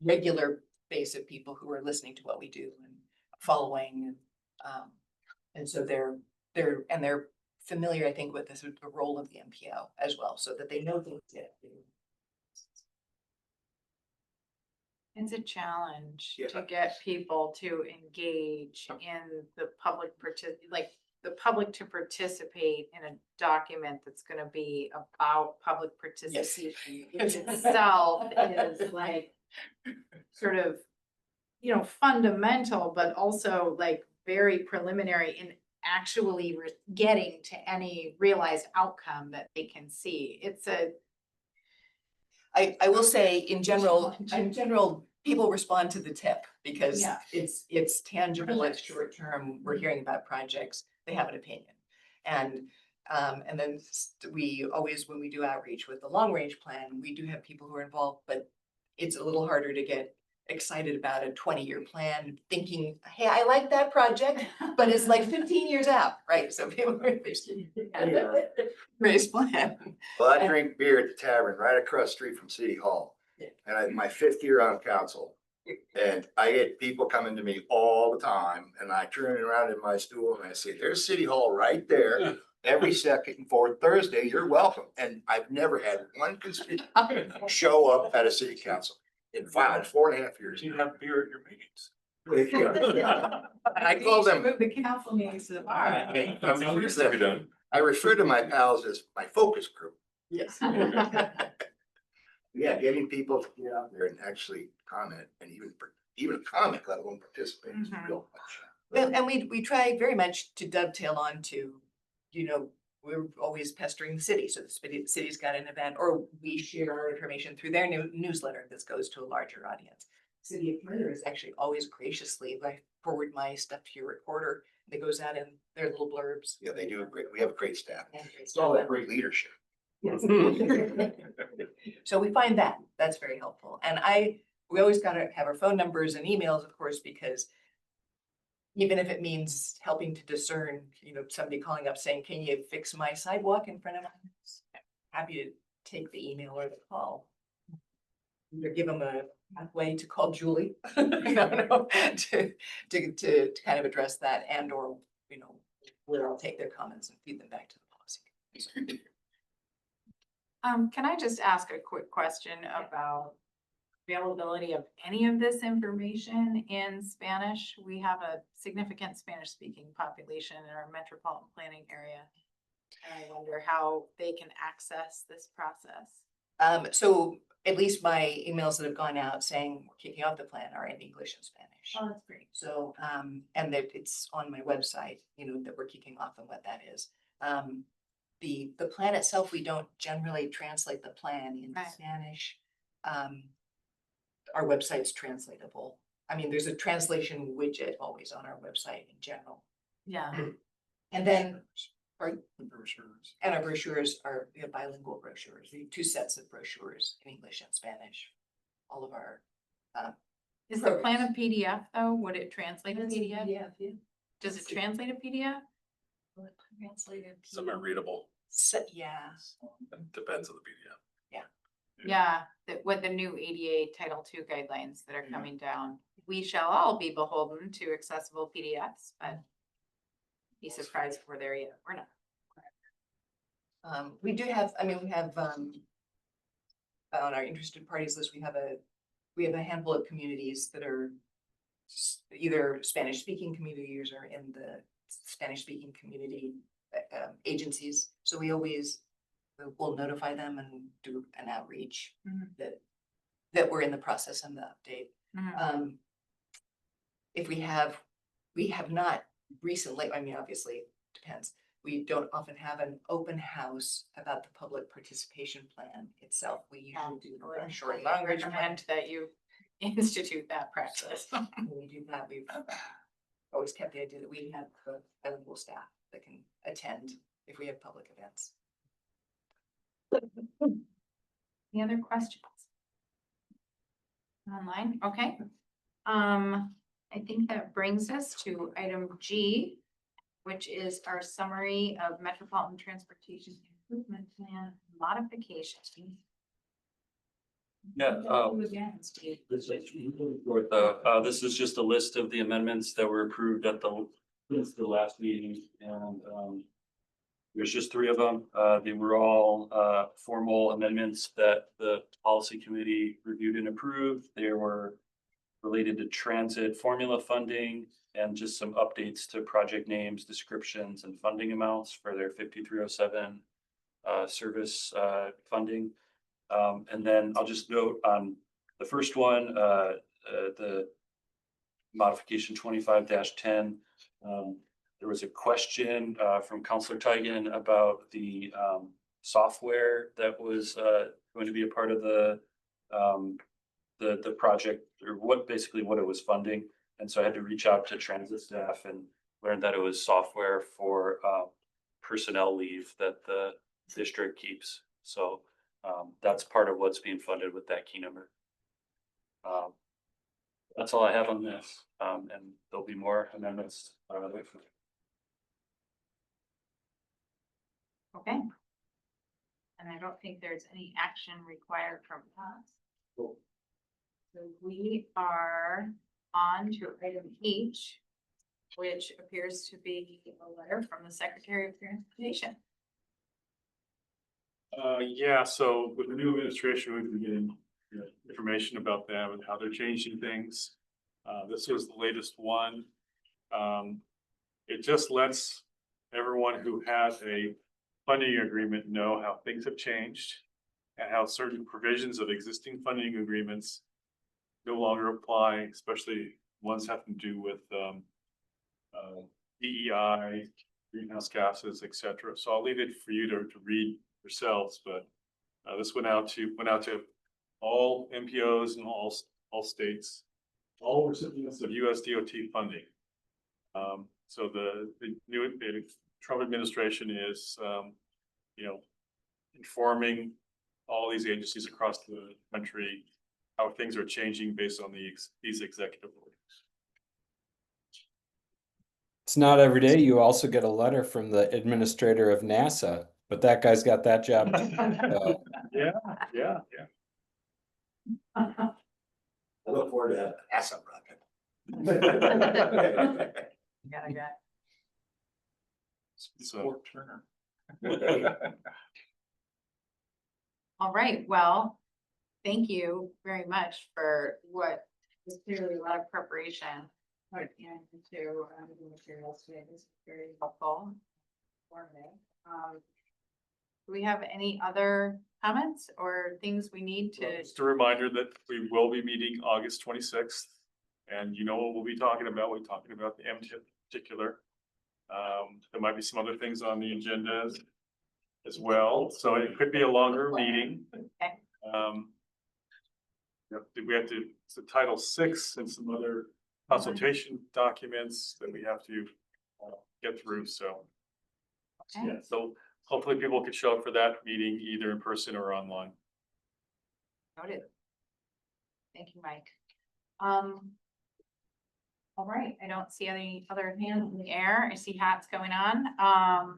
regular base of people who are listening to what we do and following, and so they're familiar, I think, with this, the role of the MPO as well, so that they know things. It's a challenge Yeah. to get people to engage in the public the public to participate in a document that's gonna be about public participation. Yes. Itself is like sort of, you know, fundamental, but also like very preliminary in actually getting to any realized outcome that they can see. It's a I will say in general, people respond to the tip because Yeah. it's tangible, it's short term. We're hearing about projects, they have an opinion. And then we always, when we do outreach with the long range plan, we do have people who are involved, but it's a little harder to get excited about a 20-year plan, thinking, hey, I like that project, but it's like 15 years out, right? So people are raise plan. Well, I drink beer at the tavern right across the street from City Hall. And I'm my 5th year on council. And I get people coming to me all the time, and I turn around in my stool and I say, there's City Hall right there. Every second and fourth Thursday, you're welcome. And I've never had one constituent show up at a city council in 4.5 years. You have beer at your meetings. I call them, Move the council meetings to the bar. I refer to my pals as my focus group. Yes. Yeah, getting people to get out there and actually comment and even comment, let alone participate is real much. And we try very much to dovetail on to, you know, we're always pestering the city. So the city's got an event, or we share our information through their newsletter that goes to a larger audience. City of Keizer is actually always graciously, like, forward my stuff to your recorder that goes out in their little blurbs. Yeah, they do we have a great staff. And It's all that great leadership. Yes. So we find that's very helpful. And we always gotta have our phone numbers and emails, of course, because even if it means helping to discern, somebody calling up saying, can you fix my sidewalk in front of my house? Happy to take the email or the call. Either give them a way to call Julie, no, to kind of address that and or, where I'll take their comments and feed them back to the policy committee. Can I just ask a quick question about availability of any of this information in Spanish? We have a significant Spanish speaking population in our metropolitan planning area. And I wonder how they can access this process. So at least my emails that have gone out saying we're kicking off the plan are in English and Spanish. Oh, that's great. So, and that it's on my website, that we're kicking off and what that is. The plan itself, we don't generally translate the plan in Right. Spanish. Our website's translatable. I mean, there's a translation widget always on our website in general. Yeah. And then, The brochures. and our brochures are, we have bilingual brochures. We have 2 sets of brochures in English and Spanish. All of our, Is the plan a PDF though? Would it translate a PDF? yeah. Does it translate a PDF? Translated. Some are readable. Yeah. It depends on the PDF. Yeah, that with the new ADA Title II guidelines that are coming down, we shall all be beholden to accessible PDFs, but be surprised if we're there yet. We're not. We do have, we have, on our interested parties list, we have a handful of communities that are either Spanish speaking communities or in the Spanish speaking community agencies. So we always will notify them and do an outreach that we're in the process and the update. Mhm. If we have not recently, obviously it depends. We don't often have an open house about the public participation plan itself. We usually do a short I language. recommend that you institute that practice. When we do that, we've always kept the idea that we have bilingual staff that can attend if we have public events. Any other questions? Online, okay. I think that brings us to item G, which is our summary of Metropolitan Transportation Improvement Plan modification. Yeah, Again, Steve. this is just a list of the amendments that were approved at the last meeting, and there's just 3 of them. They were all formal amendments that the policy committee reviewed and approved. They were related to transit formula funding and just some updates to project names, descriptions, and funding amounts for their 5307 service funding. And then I'll just note on the first one, the modification 25-10. There was a question from Counselor Tigan about the software that was going to be a part of the project, or what it was funding. And so I had to reach out to transit staff and learned that it was software for personnel leave that the district keeps. So that's part of what's being funded with that key number. That's all I have on this, and there'll be more amendments. Okay. And I don't think there's any action required from us. Cool. So we are on to item H, which appears to be a letter from the Secretary of Transportation. Yeah, so with the new administration, we've been getting information about them and how they're changing things. This was the latest one. It just lets everyone who has a funding agreement know how things have changed and how certain provisions of existing funding agreements no longer apply, especially ones having to do with DEI, greenhouse gases, etc. So I'll leave it for you to read yourselves, but this went out to all MPOs and all states, all recipients of US DOT funding. So the new Trump administration is, informing all these agencies across the country how things are changing based on these executive orders. It's not every day you also get a letter from the administrator of NASA, but that guy's got that job. Yeah, yeah, yeah. I look forward to that NASA project. Yeah, I got. So, Turner. All right, well, thank you very much for what was clearly a lot of preparation. Put into the materials today. This is very helpful. Informative. Do we have any other comments or things we need to? just a reminder that we will be meeting August 26th. And you know what we'll be talking about? We're talking about the MTIP in particular. There might be some other things on the agenda as well, so it could be a longer meeting. Okay. We have to, it's the Title VI and some other consultation documents that we have to get through, so. Okay. Yeah, so hopefully people could show up for that meeting either in person or online. Noted. Thank you, Mike. All right, I don't see any other hands in the air. I see hats going on. I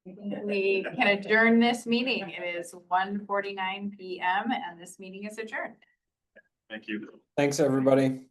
think we can adjourn this meeting. It is 1:49 PM and this meeting is adjourned. Thank you. Thanks, everybody.